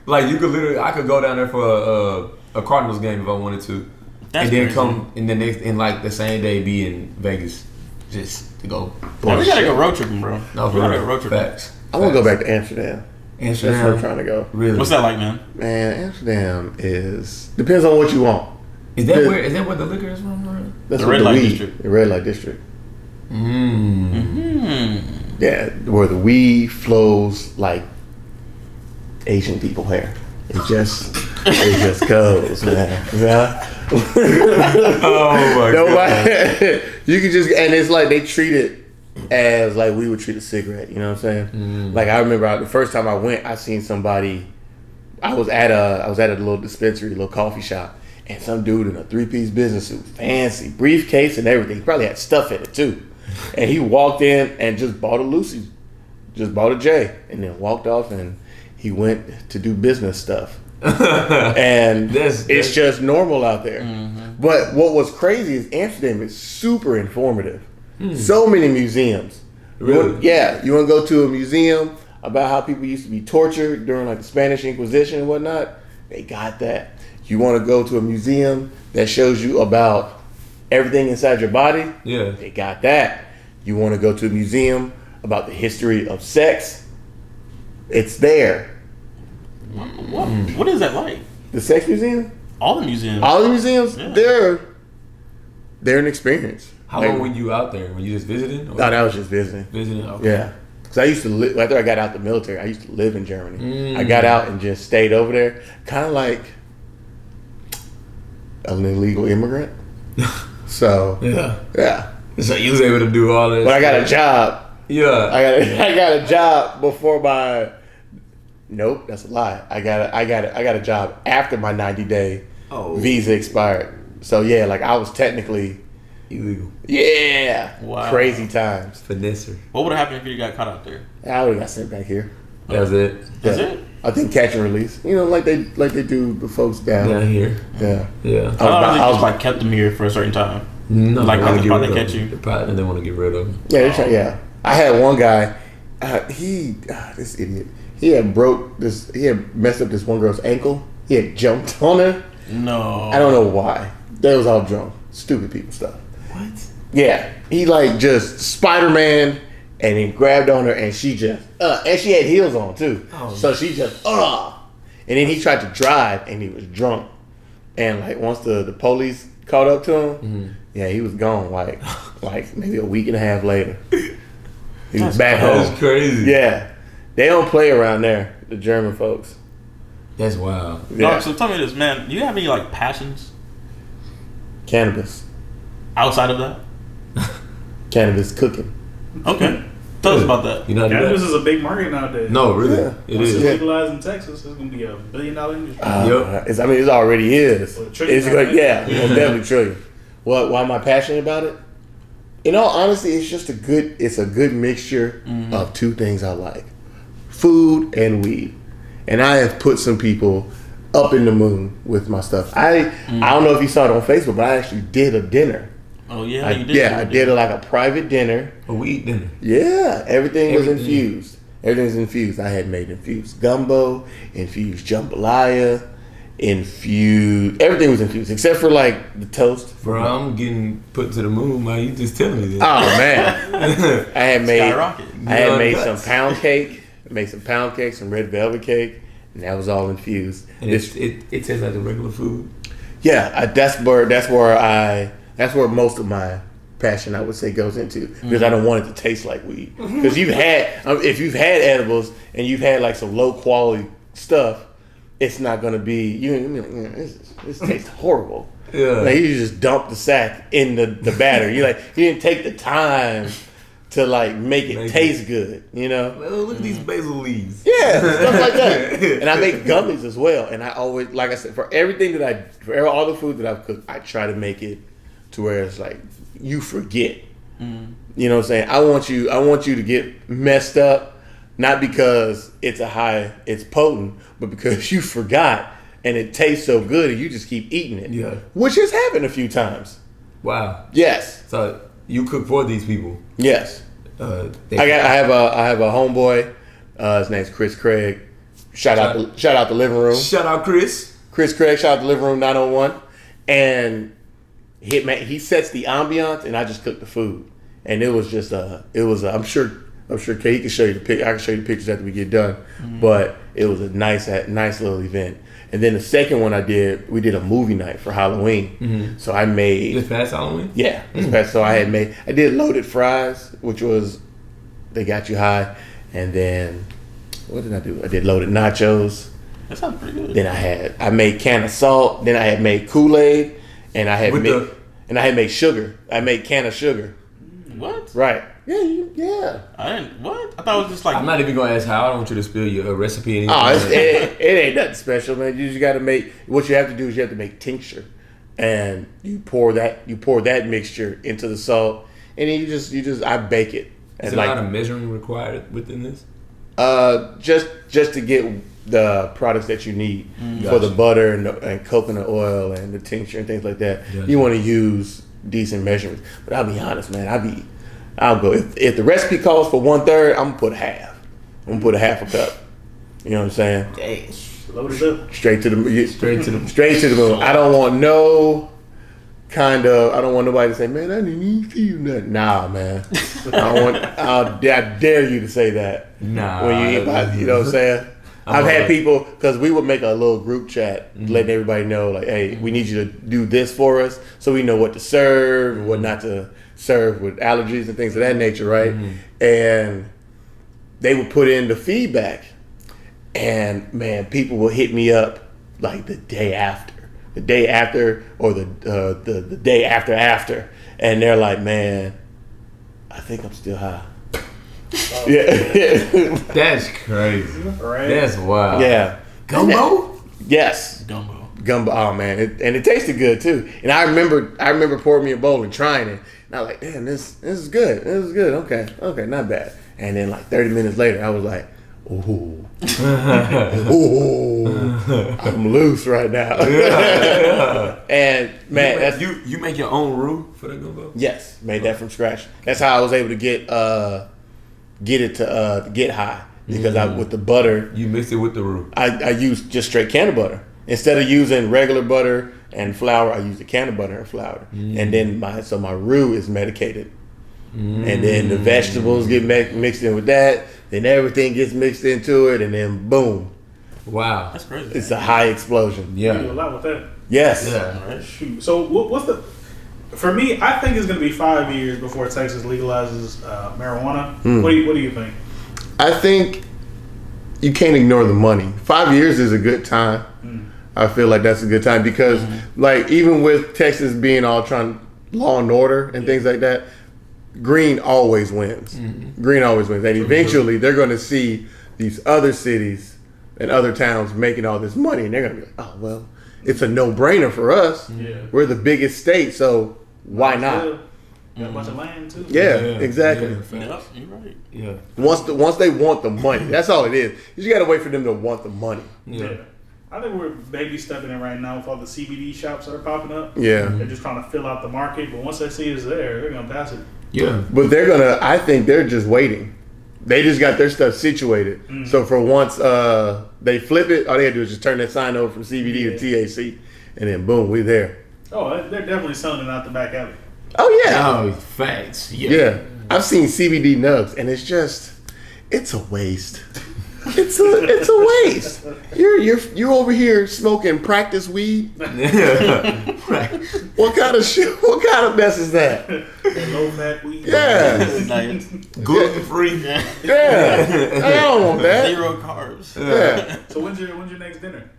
Like I could go down there for a Cardinals game if I wanted to, That's and then crazy. come in the same day be in Vegas just to go. Yeah, we gotta go road tripping, bro. No, we for gotta real. go road tripping. Facts. I want to go back to Amsterdam. That's where I'm Amsterdam. trying to go. Really? What's that like, man? Man, Amsterdam depends on what you want. Is that where the liquor is from? Bro? That's The what red light weed- district. The red light district. Mm. Yeah, where the weed flows like Asian people hair. It just goes, man. Yeah. Oh my Nobody, you can just, and it's like they treat it as like we would treat a cigarette. You know what I'm saying? Like I remember the first time I went, I seen somebody. I was at a little dispensary, little coffee shop, and some dude in a 3-piece business suit, fancy briefcase and everything. He probably had stuff in it too. And he walked in and just bought a Lucy, just bought a J, and then walked off and he went to do business stuff. and That's- it's just normal out there. Mm-hmm. But what was crazy is Amsterdam is super informative. So many museums. Really? You want to go to a museum about how people used to be tortured during like the Spanish Inquisition and whatnot? They got that. You want to go to a museum that shows you about everything inside your body? Yeah. They got that. You want to go to a museum about the history of sex? It's there. What is that like? The sex museum? All the museums. All the museums? Yeah. They're an experience. How long were you out there? Were you just visiting? Or No, that was just visiting. visiting? Okay. Yeah. Because I used to live, after I got out the military, I used to live in Germany. I got out and just stayed over there. Kind of like an illegal immigrant. So, yeah. So you was able to do all this. But I got a job. Yeah. I got a job before my. Nope, that's a lie. I got a job after my 90-day visa expired. So yeah, like I was technically Illegal. yeah. Wow. Crazy times. Finesser. What would have happened if you got caught out there? I would have got sent back here. That was it. That's Yeah. it? I think catch and release. You know, like they do the folks down. Down here. Yeah. Yeah. I thought they just like kept them here for a certain time. No, Like, they wanna how get they rid of catch him. you? They probably didn't want to get rid of him. Yeah, they're trying, yeah. I had one guy. This idiot. He had messed up this one girl's ankle. He had jumped on her. No. I don't know why. They was all drunk. Stupid people stuff. What? Yeah, he like just Spider-Man and he grabbed on her and she just and she had heels on too. So she just and then he tried to drive and he was drunk. And like once the police caught up to him, yeah, he was gone like maybe a week and a half later. He was back That's home. crazy. Yeah. They don't play around there, the German folks. That's wild. Yeah. So tell me this, man. Do you have any like passions Cannabis. outside of that? Cannabis cooking. Okay. Tell us about that. You know how to do Cannabis that? is a big market nowadays. No, really. Yeah. It Once is. it's legalized in Texas, it's gonna be $1 billion industry. It already is. Well, trillion, It's like, right? yeah, it's definitely trillion. Why am I passionate about it? In all honesty, it's just a good mixture of two things I like: food and weed. And I have put some people up in the moon with my stuff. I don't know if you saw it on Facebook, but I actually did a dinner. Oh yeah, I did like a private dinner. A weed dinner. Yeah, everything was Everything. infused. Everything's infused. I had made infused gumbo, infused jambalaya, infused. Everything was infused except for like the toast. Bro, I'm getting put to the moon, man. You just telling me this. Oh man, I had made Skyrocket. some pound cake. Made some pound cake, some red velvet cake, and that was all infused. And it tastes like the regular food. Yeah, that's where most of my passion, I would say, goes into, because I don't want it to taste like weed. Because if you've had edibles and you've had like some low quality stuff, it's not gonna be this tastes horrible. Yeah. Like you just dump the sack in the batter. You didn't take the time to like make it taste good, you know? Well, look at these basil leaves. Yeah, stuff like that. And I make gummies as well. And I always, like I said, for all the food that I've cooked, I try to make it to where it's like you forget. You know what I'm saying? I want you to get messed up, not because it's potent, but because you forgot and it tastes so good and you just keep eating it. Yeah. Which has happened a few times. Wow. Yes. So you cook for these people. Yes. I have a homeboy. His name's Chris Craig. Shout out the living room. Shout out Chris. Chris Craig. Shout out the living room 901. And he sets the ambiance, and I just cook the food. And it was just I'm sure he can show you the pic. I can show you the pictures after we get done. But it was a nice little event. And then the second one we did a movie night for Halloween. So I made This past Halloween? Yeah. So I did loaded fries, which was, they got you high. And then, what did I do? I did loaded nachos. That sounds pretty good. Then I made can of salt. Then I had made Kool-Aid. And I had made sugar. I made can of sugar. What? Right. Yeah. I didn't. What? I thought it was just like. I'm not even going to ask how. I don't want you to spill your recipe. It ain't nothing special, man. You just got to make, what you have to do is you have to make tincture. And you pour that mixture into the salt. And then I bake it. Is there a lot of measuring required within this? Just to get the products that you need for the butter and coconut oil and the tincture and things like that. Gotcha. You want to use decent measurements. But I'll be honest, man. I'll go if the recipe calls for 1/3, I'm gonna put half. I'm gonna put a half a cup. You know what I'm saying? Dang. Load it up. Straight to the moon. I don't want nobody to say, man, I didn't even feed you nothing. Nah, man. I dare you to say that. Nah. When you eat, you know what I'm saying? I've had people, because we would make a little group chat, letting everybody know, like, hey, we need you to do this for us, so we know what to serve and what not to serve with allergies and things of that nature, right? And they would put in the feedback, and man, people will hit me up like the day after, or the day after, and they're like, man, I think I'm still high. Yeah. That's crazy. Right. That's wild. Yeah. Gumbo? Yes. Gumbo. Oh man, it tasted good too. And I remember pouring me a bowl and trying it. And I was like, damn, this is good. This is good. Okay, not bad. And then like 30 minutes later, I was like, ooh, I'm loose right now. And man, you make your own roux for the gumbo? yes, made that from scratch. That's how I was able to get it to get high, because with the butter, You mix it with the roux. I used just straight can of butter. Instead of using regular butter and flour, I use a can of butter and flour. And then my roux is medicated. And then the vegetables get mixed in with that. Then everything gets mixed into it, and then boom. Wow. That's crazy. It's a high explosion. You do a Yeah. lot with that. Yes. Yeah. Shoot. So what's the? For me, I think it's going to be 5 years before Texas legalizes marijuana. What do you think? I think you can't ignore the money. 5 years is a good time. I feel like that's a good time because, like, even with Texas being all trying law and order and things like that, green always wins. Green always wins, and eventually they're going to see these other cities and other towns making all this money, and they're going to be like, "Oh well, it's a no-brainer for us. Yeah. We're the biggest state, so why not?" Got a bunch of land too. Yeah, exactly. Yep, you're right. Yeah. Once they want the money, that's all it is. You just got to wait for them to want the money. Yeah. I think we're baby stepping in right now with all the CBD shops that are popping up. Yeah. They're just trying to fill out the market, but once they see it's there, they're gonna pass it. Yeah. But I think they're just waiting. They just got their stuff situated. So for once they flip it, all they have to do is just turn that sign over from CBD to THC, and then boom, we there. Oh, they're definitely selling it out the back alley. Oh yeah. Oh, facts. Yeah. I've seen CBD nugs, and it's a waste. It's a waste. You're over here smoking practice weed. What kind of mess is that? Low fat weed. Yeah. Gluten free. Yeah. I don't want that. 0 carbs. Yeah. So when's your next dinner?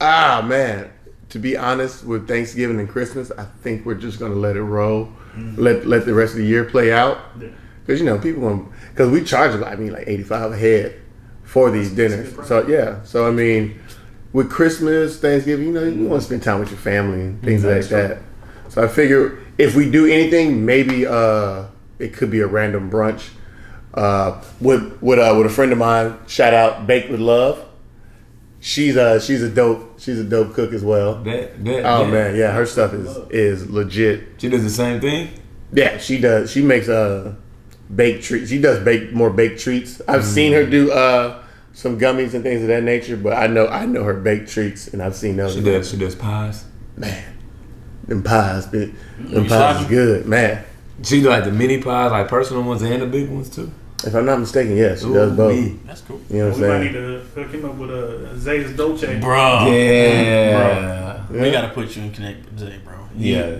Ah man. To be honest, with Thanksgiving and Christmas, I think we're just gonna let it roll. Let the rest of the year play out. Because people want, because we charge like $85 a head for these dinners. So yeah. So I mean, with Christmas, Thanksgiving, you want to spend time with your family and things like that. So I figure if we do anything, maybe it could be a random brunch. With a friend of mine, shout out Baked with Love. She's a dope cook as well. Man, yeah, her stuff is legit. She does the same thing? Yeah, she does. She makes baked treats. She does more baked treats. I've seen her do some gummies and things of that nature, but I know her baked treats, and I've seen those. She does pies. Man, them pies is good, man. She do like the mini pies, like personal ones and the big ones too. If I'm not mistaken, yes, she does both. That's cool. You know what I'm We might saying? need to hook him up with a Zay's Dolce. Bro. Yeah. We gotta put you in connect with Zay, bro. Yeah.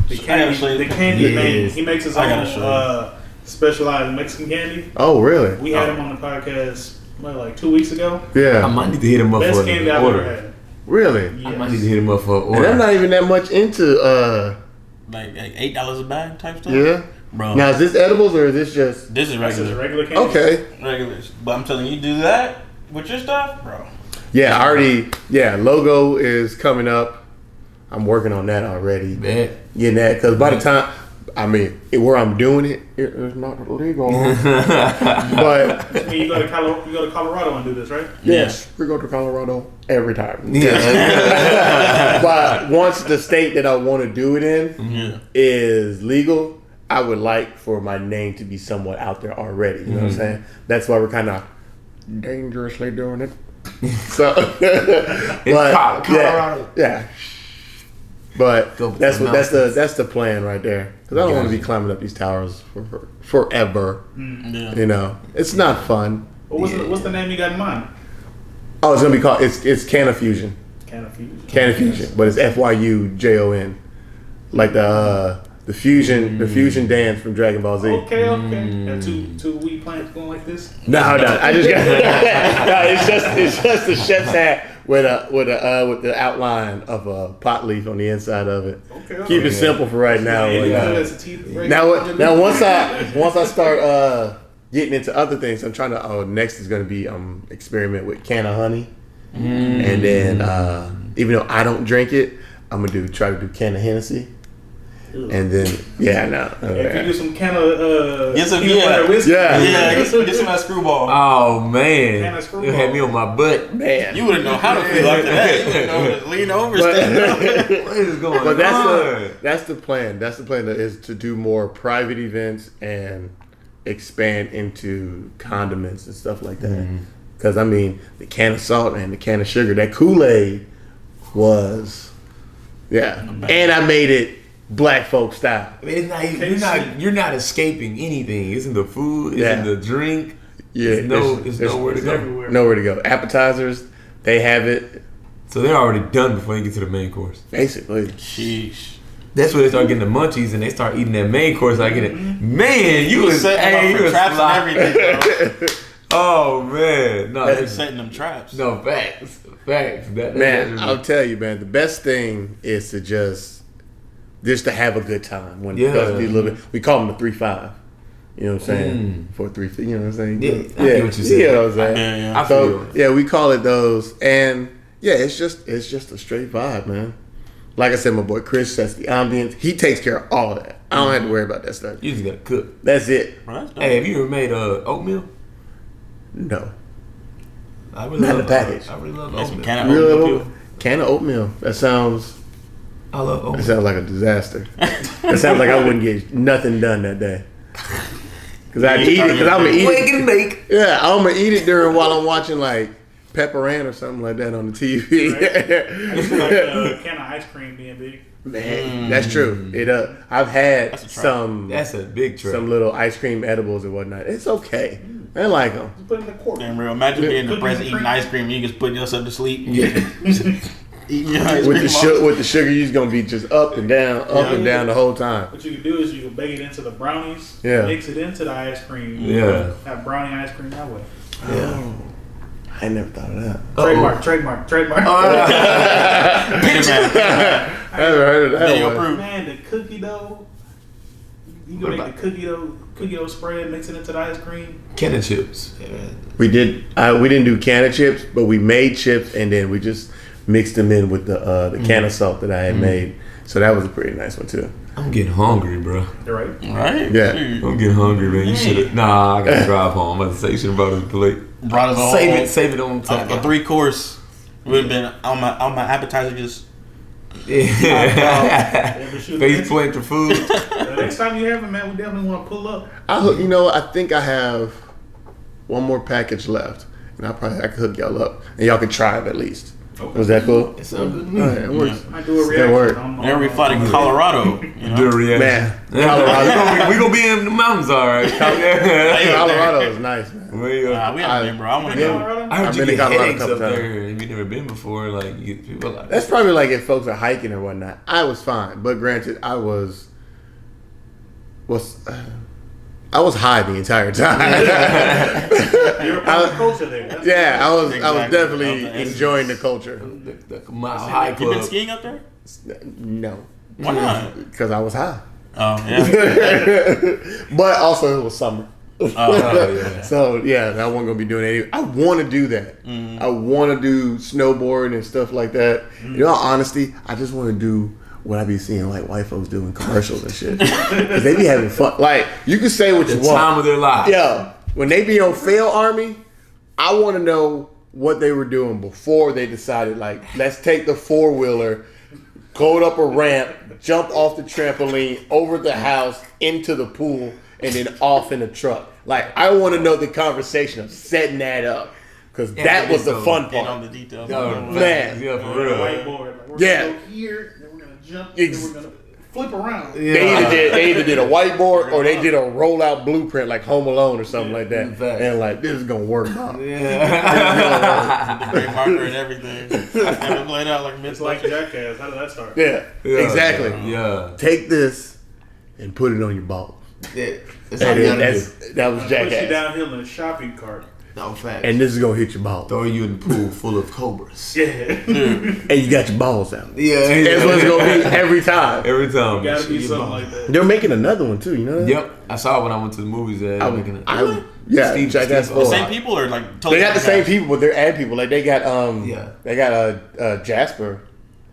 The candy man. He makes his I gotta show own specialized Mexican candy. Oh, really? We had him on the podcast like 2 weeks ago. I Yeah. might need to hit him up Best for candy an I've ever order. had. Really? I might need to hit him up for an And order. I'm not even that much into Like $8 a bag type stuff. yeah. Bro. Now is this edibles or is this just This is This is regular. regular candy. okay? Regular. But I'm telling you, do that with your stuff, bro. Yeah, logo is coming up. I'm working on that already. Bet. Getting that, because by the time I mean, where I'm doing it, it is not illegal. But You go to Colorado and do this, right? yes, we go to Colorado every time. Yeah. But once the state that I want to do it in is legal, I would like for my name to be somewhat out there already. You know what I'm saying? That's why we're kind of dangerously doing it. So, but Colorado. yeah. But Go that's to the that's the plan right there. Because I don't want to be climbing up these towers for forever. Yeah. You know, it's not fun. What's the name you got in mind? Oh, it's gonna be called it's Canna Fusion. Canna Fusion. Canna Fusion, but it's FYUJON, like the fusion dance from Dragon Ball Z. Okay. Got two wheat plants going like this. No, I just got no. It's just a chef's hat with the outline of a pot leaf on the inside of it. Okay. Keep it simple for right now. Now, Once I start getting into other things, I'm trying to. Next is going to be experiment with can of honey, and then even though I don't drink it, I'm gonna try to do can of Hennessy. And then, If you do some can of Get some, peanut butter whiskey. get some of that screwball. Oh man, Can of screwball. you had me on my butt. man. You wouldn't know how to feel after that. You wouldn't know to lean over. stand What is going But on? that's the plan. That's the plan is to do more private events and expand into condiments and stuff like that. Because I mean, the can of salt and the can of sugar, that Kool-Aid was, and I made it black folk style. I mean, you're not escaping anything. It's in the food. It's in the drink. Yeah, It's nowhere to go. everywhere. Nowhere to go. Appetizers, they have it So they're already done before you get to the main course. basically. Sheesh. That's where they start getting the munchies and they start eating that main course. I get it. Man, you was setting them up for traps sly. and everything, bro. Oh man, no, You're that's, setting them traps. no facts. Man, I'll tell you, man, the best thing is to just to have a good time. When it goes to be a little bit, we call them the 3-5. You know what I'm saying? 4-3. You know what I'm saying? Yeah, I get what you said. You know what I'm saying? Yeah. I feel So yeah, we call it those, and yeah, it's just a straight vibe, man. Like I said, my boy Chris sets the ambience. He takes care of all of that. I don't have to worry about that stuff. you just gotta cook. That's it. Bro, that's dope. Hey, have you ever made oatmeal? No, I really Not love the package. I really love Make some oatmeal. can of real oatmeal. can of oatmeal. That sounds Oatmeal. like a disaster. That sounds like I wouldn't get nothing done that day. Cause I eat it. Cause I'm gonna eat Wake it. and bake. Yeah, I'm gonna eat it while I'm watching like Pepper Ann or something like that on the TV. I used to like can of ice cream being big. Man, that's true. I've had That's a try. some That's a big trick. little ice cream edibles and whatnot. It's okay. I like them. Just put it in the quart. Damn real. Imagine being Cookies depressed and eating cream. ice cream and you just put yourself to sleep. Yeah. Eating your ice With cream. the sugar, you're gonna be just up and down the whole time. What you can do is you can bake it into the brownies, Yeah. mix it into the ice cream. Yeah. Have brownie ice cream that way. Yeah. I never thought of that. Trademark. I never heard of that Video one. proof. Man, the cookie dough. You can make the cookie dough spread, mix it into the ice cream. Can of chips. Yeah. We didn't do can of chips, but we made chips and then we just mixed them in with the can of salt that I had made. So that was a pretty nice one too. I'm getting hungry, bro. You're right. Right? Yeah. Shoot. I'm getting hungry, man. You should have. Nah, I gotta drive home. I'm about to say you should have brought us a plate. Brought us a whole Save it on time. a 3-course. Would have been on my appetizer just Yeah. shoot. Face plant for food. The next time you have it, man, we definitely want to pull up. I think I have one more package left, and I can hook y'all up, and y'all can try it at least. Okay. Was that cool? It sounds good to me. All right, it works. I do a That reaction. work. whenever we fought in Colorado. You know? Do a reaction. Man, Yeah, Colorado, we gonna be in the mountains, all right. Colorado is nice, man. We We haven't been, bro. I want to go. Colorado? I heard I've you been to get Colorado a headaches couple up times. there, and you've never been before. Like you get people like That's probably like if folks are hiking or whatnot. I was fine, but granted, I was high the entire time. You're a part of the culture there. That's Yeah, I was Exactly. definitely Of the enjoying the culture. the Mile High You been Club. skiing up there? No, Why not? because I was high, Oh yeah. but also it was summer. Oh, yeah. So yeah, I wasn't gonna be doing any. I want to do that. I want to do snowboard and stuff like that. In all honesty, I just want to do what I be seeing like white folks doing commercials and shit. 'Cause they be having fun. Like, you can say what you want. Time of their lives. Yeah. When they be on Fail Army, I want to know what they were doing before they decided, like, let's take the 4-wheeler, go up a ramp, jump off the trampoline, over the house, into the pool, and then off in the truck. Like, I want to know the conversation of setting that up. Because that was the fun And on part. the details. Man. Yeah, for The real. whiteboard. Like, we're Yeah. gonna go here, then we're gonna jump, then we're gonna flip around. They either did a whiteboard or they did a rollout blueprint like Home Alone or something like that. Facts. And like, this is going to work, Bob. Yeah. The gray marker and everything. And it played out like It's like Jackass. How did that start? Yeah, exactly. Yeah. Take this and put it on your balls. That's all you gotta do. That was Push you Jackass. downhill in a shopping cart. No facts. And this is going to hit your balls. Throw you in the pool full of cobras. Yeah. And you got your balls out. Yeah. That's what it's going to be every time. Every time. Gotta be something like that. They're making another one too, you know that? Yep. I saw it when I went to the movies. Yeah, Steve- Jackass Steve- 4. The same people or like totally They got the same different people, but they're ad people. Like they got Yeah. they got Jasper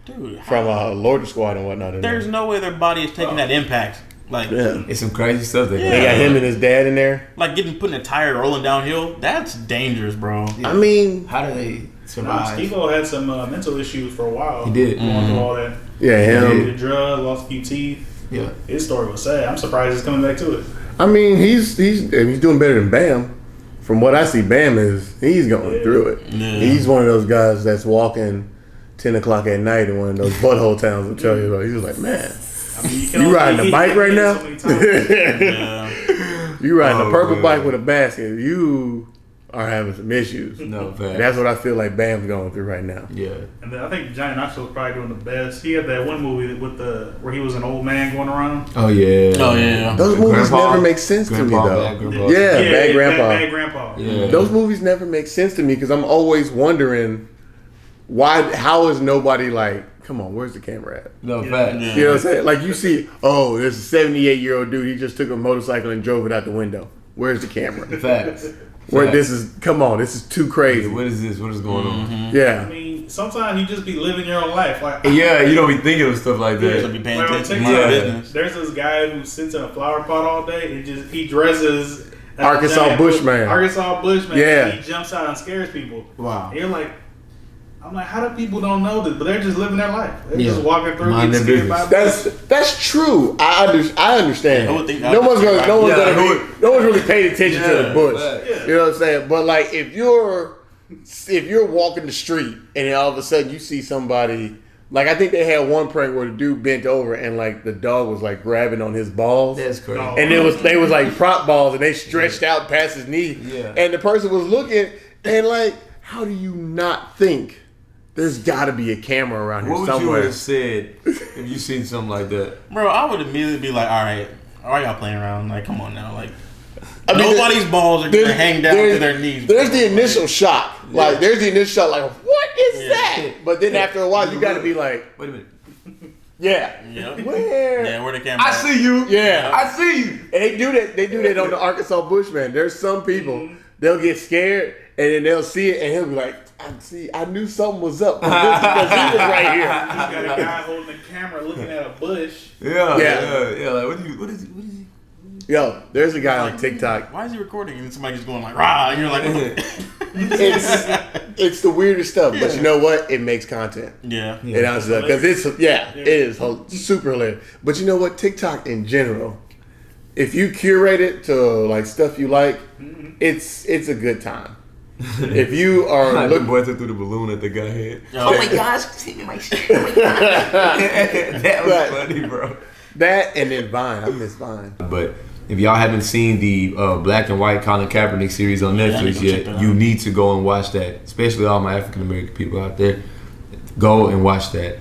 guys? Dude, from Lord Squad and whatnot. In there. there's no way their body is taking that impact. Like, Yeah. It's some crazy stuff they They got him and his dad in there. like putting a tire rolling downhill. That's dangerous, bro. I mean, How do they survive? Steve-O had some mental issues for a while. He did. Going through all that. yeah, He him. did drugs, lost a few teeth. Yeah. His story was sad. I'm surprised he's coming back to it. I mean, he's doing better than Bam. From what I see, Bam he's going through it. Yeah. He's one of those guys that's walking 10 o'clock at night in one of those butthole towns and tell you, he's just like, man, I mean, can you only riding a hit bike right hit now? so many times. Yeah. You riding Oh, a purple man. bike with a basket. You are having some issues. No And facts. that's what I feel like Bam's going through right now. Yeah. And then I think Johnny Knoxville was probably doing the best. He had that one movie with where he was an old man going around. Oh yeah. Oh, yeah. Those movies Grandpa- never make sense to me, Grandpa, though. Bad Grandpa. Yeah, Bad Grandpa. Bad Grandpa. Yeah. Those movies never make sense to me because I'm always wondering how is nobody like, come on, where's the camera at? No Yeah. facts. Yeah. You know what I'm saying? Like you see, there's a 78-year-old dude. He just took a motorcycle and drove it out the window. Where's the camera? Facts. Where Facts. this is too crazy. What is this? What is going on? I Yeah. mean, sometimes you just be living your own life. Like, Yeah, you don't be thinking of stuff like So that. be paying Like on attention to TikTok, my business. there's this guy who sits in a flower pot all day and he dresses as a Arkansas giant Bushman. Arkansas Bushman. Yeah. And he jumps out and scares people. Wow. And you're like, I'm like, how do people don't know this? But they're just living their life. They're Yeah. just walking through, Mind getting their scared by That's true. I understand. Who would think that No was one's right? no one's Yeah, gonna no one's really paid attention to the bush. facts. You know what I'm saying? But like if you're walking the street and then all of a sudden you see somebody, like I think they had one prank where the dude bent over and like the dog was like grabbing on his balls. That's crazy. No. And they was like prop balls and they stretched out past his knee. Yeah. And the person was looking and like, how do you not think there's got to be a camera around here What would you somewhere? have said if you seen something like that? Bro, I would immediately be like, all right, why y'all playing around? Like, come on now. Like, I mean, nobody's balls are going to hang down to their knees. There's bro. the initial shock. Like, there's the initial shock, like, what is Yeah. that? But then after a while, you got to be like, Wait a minute. yeah. Yep. Where? Yeah, where the camera I at? see you. Yeah. I see you. And they do that. They do that on the Arkansas Bushman. There's some people, they'll get scared, and then they'll see it, and he'll be like, I knew something was up because he was right here. You got a guy holding the camera looking at a bush. Yeah. Yeah. Yeah. Like what is he? Yo, there's a guy on TikTok. Why is he recording? And somebody just going like, rah. And you're like, It's the weirdest stuff, but you know what? It makes content. yeah. It honestly because it is super hilarious. But you know what? TikTok in general, if you curate it to like stuff you like, it's a good time. If you are Like the looking, boy took through the balloon at the guy head. Oh my gosh, see me my shit. Oh my God. That was But- funny, bro. that and then Vine, I miss Vine. But if y'all haven't seen the black and white Colin Kaepernick series on I need Netflix to check yet, that you out. need to go and watch that. Especially all my African American people out there. Go and watch that.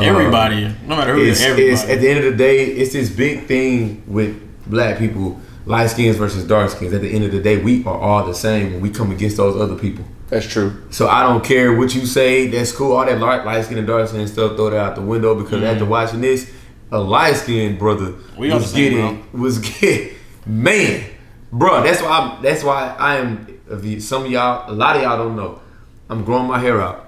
Everybody, no matter who, It's everybody. at the end of the day, it's this big thing with black people, light skins versus dark skins. At the end of the day, we are all the same when we come against those other people. That's true. So I don't care what you say. That's cool. All that light skin and dark skin stuff, throw that out the window because after watching this, a light skinned brother We all the same, was getting man, bro. That's why I am. Some of y'all, a lot of y'all don't know. I'm growing my hair out.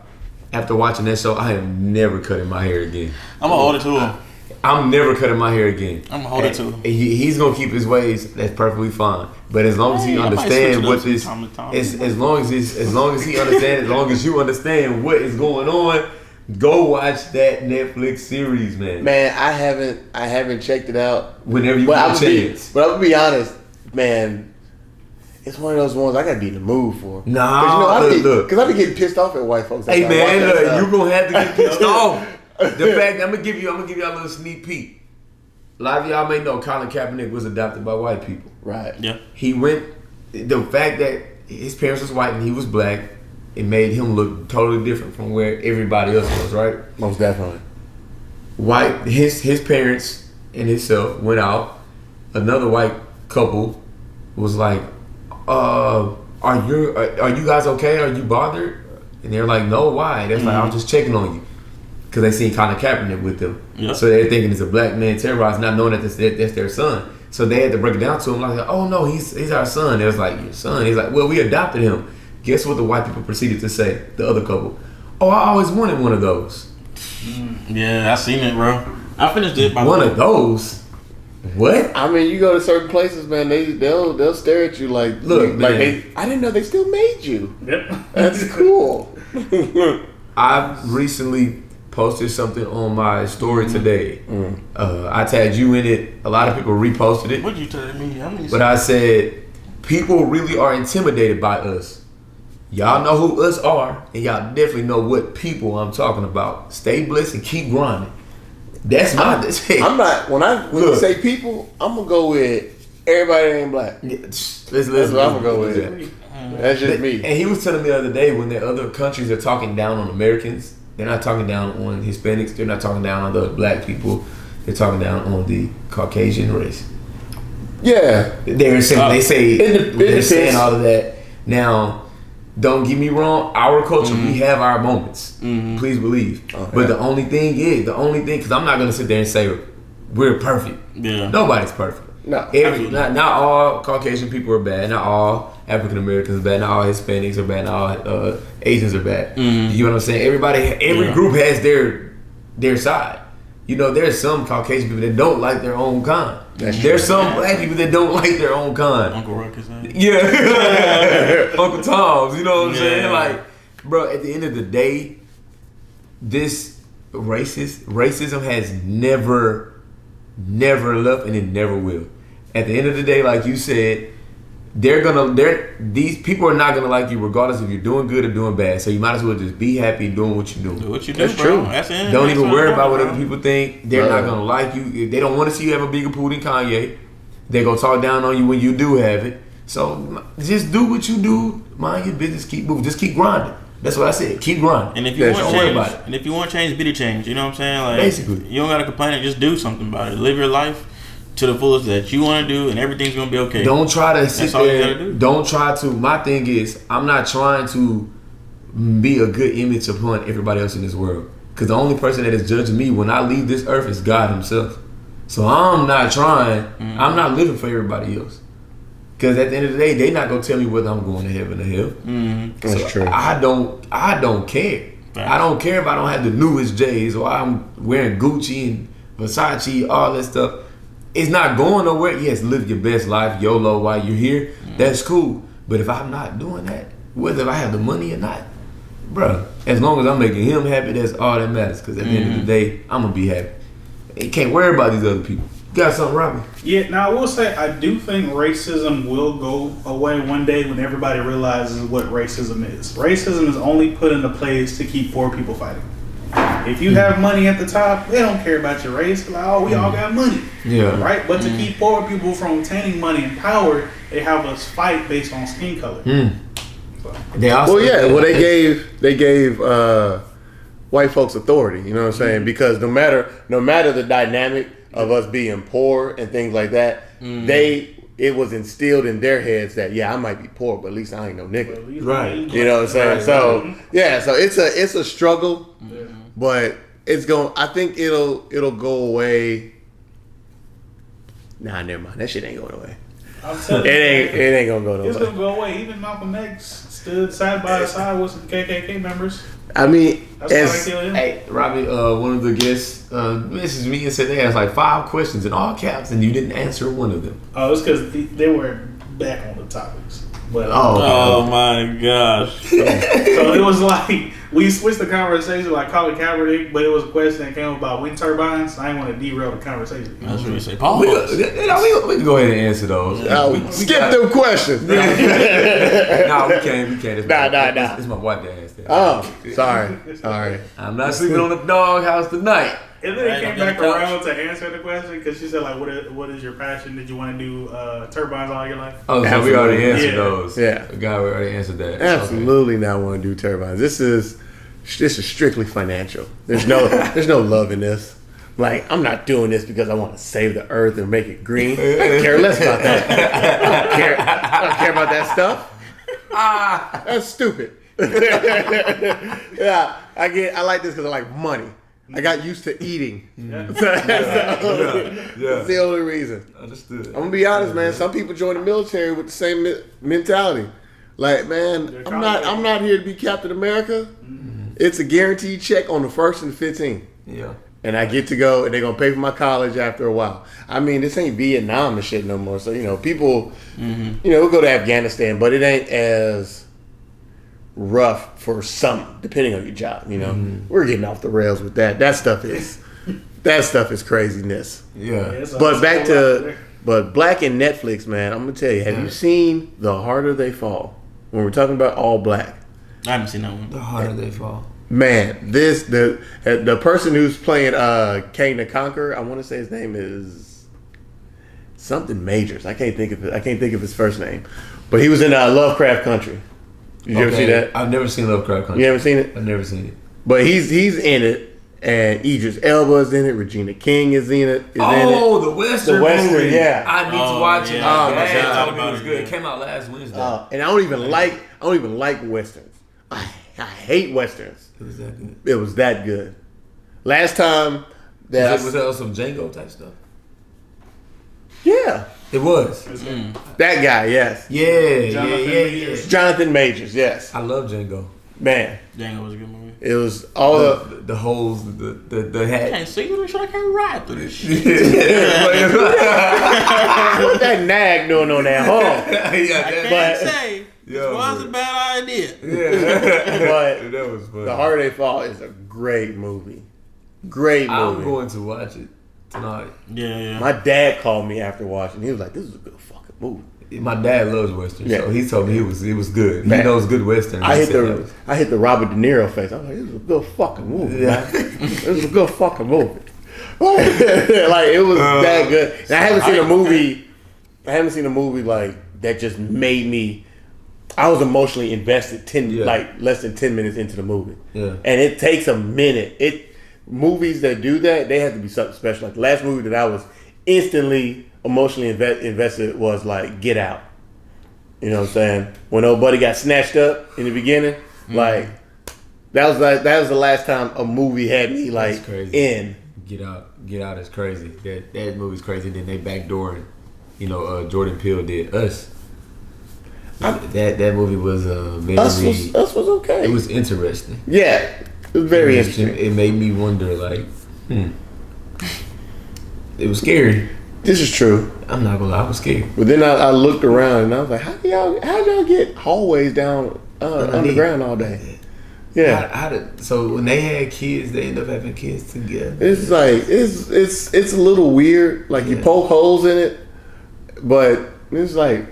After watching that show, I am never cutting my hair again. I'm gonna hold it to him. I'm never cutting my hair again. I'm gonna hold it to him. He's gonna keep his ways. That's perfectly fine. But as long as he understands what this, as long as he understands, as long as you understand what is going on, go watch that Netflix series, man. Man, I haven't checked it out. Whenever you get a chance. But I'm gonna be honest, man. It's one of those ones I gotta be in the mood for. Nah, look. Because I be getting pissed off at white folks. Hey man, you gonna have to get pissed off. The fact I'm gonna give y'all a little sneak peek. A lot of y'all may know Colin Kaepernick was adopted by white people. Right. Yeah. He went. The fact that his parents was white and he was black, it made him look totally different from where everybody else was. Right. Most definitely. White. His parents and himself went out. Another white couple was like, are you guys okay? Are you bothered? And they're like, no, why? That's like, I was just checking on you. Because they seen Colin Kaepernick with them. Yep. So they're thinking it's a black man terrorized, not knowing that that's their son. So they had to break it down to him like, oh no, he's our son. It was like, your son? He's like, well, we adopted him. Guess what the white people proceeded to say, the other couple? Oh, I always wanted one of those. Yeah, I seen it, bro. I finished it by one of those? What? I mean, you go to certain places, man. They'll stare at you like, look, like man. I didn't know they still made you. Yep. That's cool. I recently posted something on my story today. I tagged you in it. A lot of people reposted it. What you telling me? But I said, people really are intimidated by us. Y'all know who us are, and y'all definitely know what people I'm talking about. Stay blessed and keep grinding. That's my. I'm not. When you say people, I'm gonna go with everybody that ain't black. That's what I'm gonna go with. That's just me. And he was telling me the other day, when the other countries are talking down on Americans, they're not talking down on Hispanics. They're not talking down on the black people. They're talking down on the Caucasian race. Yeah, they're saying they're saying all of that. Now, don't get me wrong. Our culture, we have our moments. Please believe. But the only thing, because I'm not gonna sit there and say we're perfect. Yeah, nobody's perfect. No, not all Caucasian people are bad. Not all African Americans are bad. Not all Hispanics are bad. Not all Asians are bad. You know what I'm saying? Every group has their side. You know, there's some Caucasian people that don't like their own kind. There's some black people that don't like their own kind. Uncle Ruckus. Yeah, Uncle Tom's. You know what I'm saying? Like, bro, at the end of the day, this racism has never left, and it never will. At the end of the day, like you said, these people are not gonna like you regardless if you're doing good or doing bad. So you might as well just be happy doing what you're doing. Do what you do, That's bro. true. That's it. Don't even worry about what other people think. They're not gonna like you. They don't want to see you have a bigger pool than Kanye. They're gonna talk down on you when you do have it. So just do what you do. Mind your business. Keep moving. Just keep grinding. That's what I said. Keep grinding. And if you want change, and if you want change, be the change. You know what I'm saying? Like, basically, you don't gotta complain and just do something about it. Live your life to the fullest that you want to do, and everything's gonna be okay. Don't try to sit all there. You gotta do. Don't try to. My thing is, I'm not trying to be a good image upon everybody else in this world. Because the only person that is judging me when I leave this earth is God Himself. So I'm not trying. I'm not living for everybody else. Because at the end of the day, they're not gonna tell me whether I'm going to heaven or hell. That's so true. I don't care. Right. I don't care if I don't have the newest J's or I'm wearing Gucci and Versace, all that stuff. It's not going nowhere. Yes, live your best life, YOLO, while you're here. That's cool. But if I'm not doing that, whether I have the money or not, bruh, as long as I'm making him happy, that's all that matters. Because at the end of the day, I'm gonna be happy. You can't worry about these other people. You got something, Robbie? Yeah, now I will say, I do think racism will go away one day when everybody realizes what racism is. Racism is only put into place to keep poor people fighting. If you have money at the top, they don't care about your race. Like, oh, we all got money. Yeah. Right? But to keep poor people from obtaining money and power, they have us fight based on skin color. So. They gave white folks authority. You know what I'm saying? Because no matter the dynamic of us being poor and things like that, it was instilled in their heads that I might be poor, but at least I ain't no nigga. Right. You know what I'm saying? So so it's a struggle, but it's going. I think it'll go away. Nah, never mind. That shit ain't going away. I'm telling it ain't gonna go nowhere. It's gonna go away. Even Malcolm X stood side by side with some KKK members. I mean, That's why they killed him. Hey, Robbie, one of the guests messaged me and said they asked like 5 questions in all caps and you didn't answer one of them. Oh, it's because they were back on the topics. But Oh my gosh. so it was like we switched the conversation like Colin Kaepernick, but it was a question that came about wind turbines. I didn't want to derail the conversation. That's what you say. We Pause. can go ahead and answer those. Skip them questions. No, we can't. It's Nah. It's my wife that asked that. Oh, sorry. I'm not sleeping on the doghouse tonight. And then Right, it came on the back couch. around to answer the question because she said like, what is your passion? Did you want to do turbines all your life? Oh, so we Absolutely. already answered Yeah. those. Yeah. The guy already answered that. Absolutely not want to do turbines. This is strictly financial. There's no love in this. Like, I'm not doing this because I want to save the earth and make it green. I care less about that. I don't care about that stuff. That's stupid. Yeah, I like this because I like money. I got used to eating. That's the only reason. Understood. I'm gonna be honest, man. Some people join the military with the same mentality. Like, man, I'm not here to be Captain America. It's a guaranteed check on the 1st and the 15th. Yeah. And I get to go, and they're gonna pay for my college after a while. I mean, this ain't Vietnam and shit no more. So people, we'll go to Afghanistan, but it ain't as rough for some, depending on your job. We're getting off the rails with that. That stuff is craziness. Yeah. But back to Black and Netflix, man. I'm gonna tell you. Have you seen The Harder They Fall? When we're talking about all black, I haven't seen that one. The harder they fall. man. The person who's playing Kang the Conqueror, I want to say his name is something Majors. I can't think of his first name, but he was in Lovecraft Country. Did you ever see that? I've never seen Lovecraft Country. You haven't seen it? I've never seen it. But he's in it, and Idris Elba is in it. Regina King is in it. The Western The Western, movie. yeah. I need to watch it. yeah. Oh, my Dad God. told me it was good. It came out last Wednesday. And I don't even like westerns. I hate westerns. It was that good. It was that good. Last time that Was that some Django type stuff? yeah, It was. that guy, yes, Yeah. Jonathan Majors, yes, I love Django. man. Django was a good movie. It was all The holes, the I hat. can't see through this shit. I can't ride through this shit. what that nag doing on that home. I can't But- say. Yeah, This was a but- bad idea. But That was funny. The Harder They Fall is a great movie. Great movie. I'm going to watch it tonight. Yeah. My dad called me after watching. He was like, "This is a good fucking movie." My dad loves westerns, Yeah. so he told me it was good. Man. He knows good westerns. I He hit said that was- the Robert De Niro face. I was like, "This is a good fucking movie, man. This is a good fucking movie." Like it was that good. And I haven't seen a movie. I haven't seen a movie like that just made me. I was emotionally invested less than 10 minutes into the movie. Yeah. And it takes a minute. Movies that do that, they have to be something special. Like the last movie that I was instantly emotionally invested was like Get Out. You know what I'm saying? When old buddy got snatched up in the beginning, like that was the last time a movie had me like That's crazy. in. Get out is crazy. That movie's crazy. Then they backdoored. Jordan Peele did Us. That movie was very. Us was okay. It was interesting. Yeah, it was very interesting. It made me wonder, like, it was scary. This is true. I'm not gonna lie, I was scared. But then I looked around and I was like, how y'all get hallways down underground all day? Yeah. So when they had kids, they end up having kids together. It's like it's a little weird. Like you poke holes in it, but it's like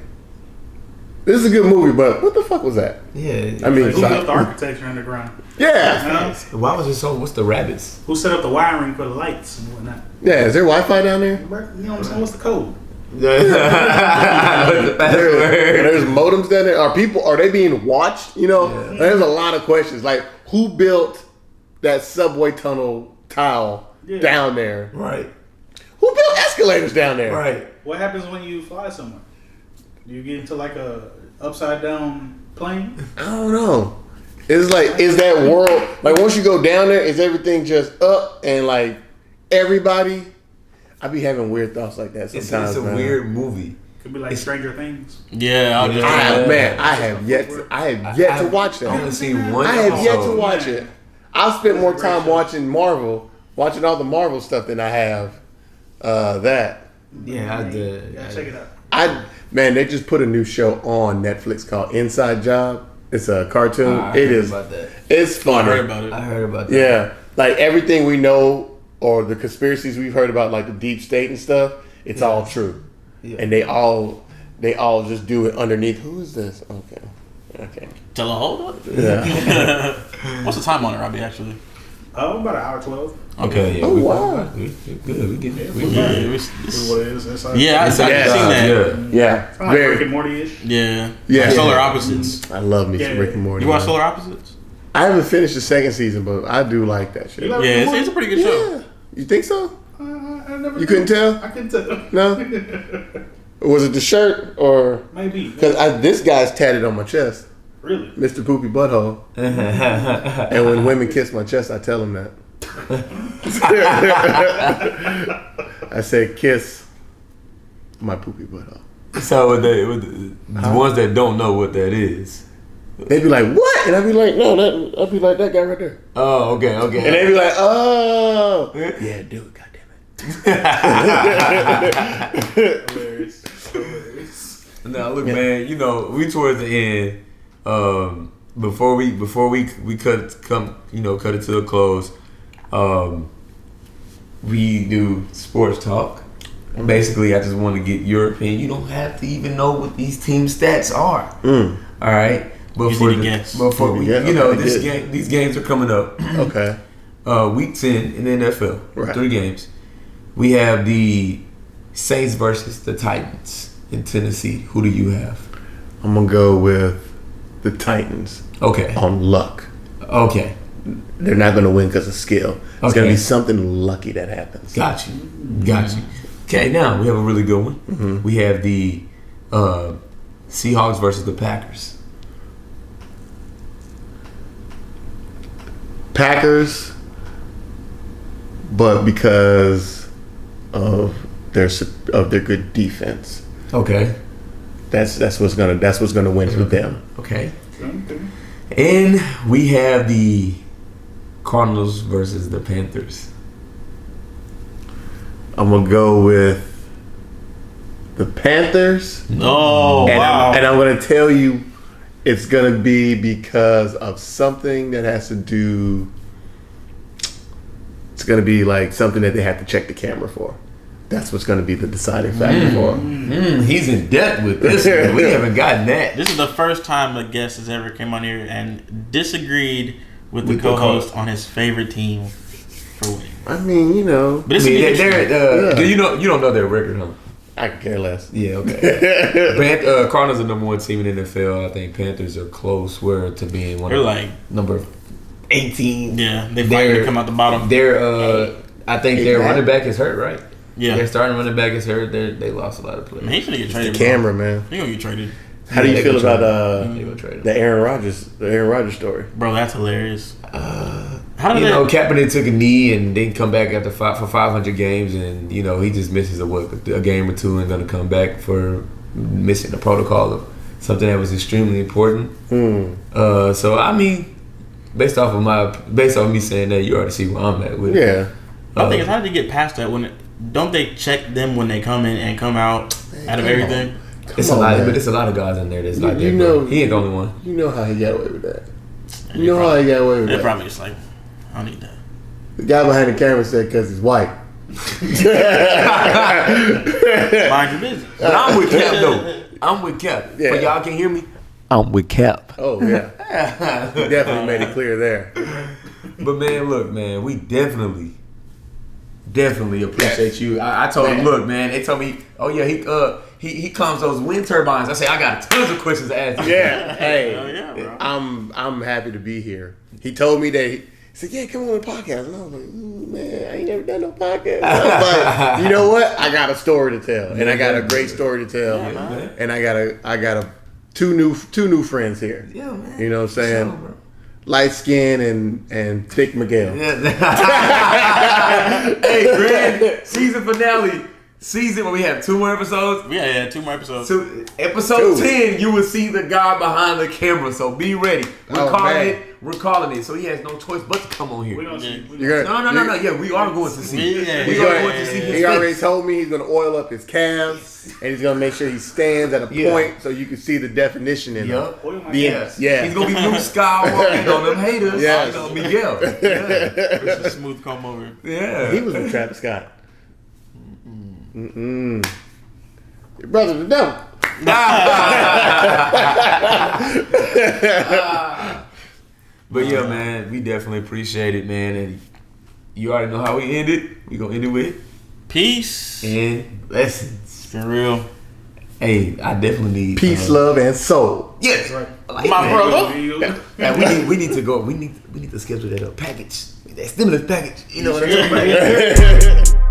this is a good movie. But what the fuck was that? Yeah. I mean, Who it's built like, the architecture underground? yeah, Why was it so? What's the rabbits? Who set up the wiring for the lights and whatnot? yeah. Is there Wi-Fi down there? You know what I'm saying? What's the code? There's modems down there. Are they being watched? There's a lot of questions. Like who built that subway tunnel tile down there? Right. Who built escalators down there? Right. What happens when you fly somewhere? Do you get into like a upside down plane? I don't know. It's like, is that world like once you go down there, is everything just up and like everybody? I be having weird thoughts like that sometimes. It's a man. weird movie. Could be like Stranger Things. Yeah, I have yet to watch that. I haven't seen one. I have yet to episode. watch it. I've spent more time watching watching all the Marvel stuff than I have that. Yeah, I did. Yeah, check it out. They just put a new show on Netflix called Inside Job. It's a cartoon. About that. It's funny. I heard about it. I heard about that. Yeah, like everything we know or the conspiracies we've heard about, like the deep state and stuff. It's all true, and they all just do it underneath. Who is this? Okay. Tell a hold up. Yeah. What's the time on it, Robbie? Actually. Oh, about an hour 12. Okay. Yeah, Oh, wow. We good. We getting there. This is what it is. It's like, Yeah, I've seen that. Yeah. It's like Rick and Morty-ish. Yeah. Yeah. Solar Opposites. I love me some Yeah. Rick and Morty. You watch man. Solar Opposites? I haven't finished the second season, but I do like that shit. You like Yeah, Rick and it's a pretty good show. Yeah. You think so? I never You couldn't tell? I couldn't tell. No? Was it the shirt or... Maybe. Because this guy's tatted on my chest. Really? Mr. Poopy Butthole. And when women kiss my chest, I tell them that. I said, kiss my poopy butthole. So with the ones that don't know what that is. They'd be like, what? And I'd be like, no, I'd be like, that guy right there. Oh, okay. And they'd be like, oh. Yeah, do it, goddammit. Hilarious. Now look, man. You know, we towards the end. Before we cut it to a close. We do sports talk. Basically, I just want to get your opinion. You don't have to even know what these team stats are. All right, Before these games are coming up. Okay. Week 10 in the NFL. Right. 3 games. We have the Saints versus the Titans in Tennessee. Who do you have? I'm going to go with the Titans Okay. on luck. Okay. They're not going to win because of skill. It's Okay. going to be something lucky that happens. Got you. Okay, now we have a really good one. Mm-hmm. We have the Seahawks versus the Packers. Packers, but because of their good defense, Okay. that's what's gonna win for them. Okay. And we have the Cardinals versus the Panthers. I'm gonna go with the Panthers. Oh, wow. And I'm gonna tell you, it's gonna be because of something that has to do. It's gonna be like something that they have to check the camera for. That's what's gonna be the deciding factor for them. He's in depth with this one. We haven't gotten that. This is the first time a guest has ever come on here and disagreed with the the co-host co-host. on his favorite team for winning. I mean, you know, But this is Do you don't know their record, huh? I could care less. Yeah, okay. Cardinals are number 1 team in the NFL. I think Panthers are close to being one They're of like, number 18. yeah, they fight to come out the bottom. I think their running back is hurt, right? Yeah, Their starting running back is hurt. They lost a lot of man, players. he's gonna get traded. Camera, man. He gonna get traded, How do you they feel gonna about trade him. They gonna trade him. the Aaron Rodgers story? bro. That's hilarious. How did Kaepernick took a knee and didn't come back after for 500 games, and he just misses a game or two and gonna come back for missing the protocol of something that was extremely important. So I mean, based off of me saying that, you already see where I'm at with it. Yeah. My thing is, how did they get past that? Don't they check them when they come in and come out of everything? It's Come a on, lot, man. but it's a lot of guys in there that's like You that. know- Bro. He ain't the only one. You know how he got away with that. And You know how he got away with They're that. probably just like, I don't need that. The guy behind the camera said because he's white. Mind your business. But I'm with Cap though. I'm with Cap. Yeah. But y'all can hear me. I'm with Cap. Oh yeah, he definitely made it clear there. But man, look, man, we definitely appreciate you. I told him, look, man. They told me, oh yeah, he comes those wind turbines. I say I got tons of questions to ask you. Yeah, hey, Hell yeah, bro. I'm happy to be here. He told me that. He said, "Yeah, come on the podcast." And I was like, "Man, I ain't never done no podcast." I was like, you know what? I got a story to tell, and I got a great story to tell, and I got a two new friends here. Yeah, man. You know what I'm saying? Sure, bro. Light skin and thick Miguel. Hey, grand season finale. season where we have 2 more episodes. Yeah, 2 more episodes. So episode 10, you will see the guy behind the camera. So be ready. We're calling it. So he has no choice but to come on here. We're gonna see. No. Yeah, we are going to see. Yeah. We are going to see his He already face. told me he's gonna oil up his calves and he's gonna make sure he stands at a point so you can see the definition in him. Yup. Yes. He's gonna be Luke Skywalker on them haters. Yes. He's gonna be Miguel. Yeah. It's a smooth comb over. Yeah. He was with Travis Scott. Your brother the devil. But yeah, man, we definitely appreciate it, man. And you already know how we end it. We gonna end it with Peace and blessings. For real. Hey, I definitely need Peace, love, and soul. Yes, Right. like My that. brother. And we need to go. We need to schedule that package, that stimulus package. You know what I'm talking about?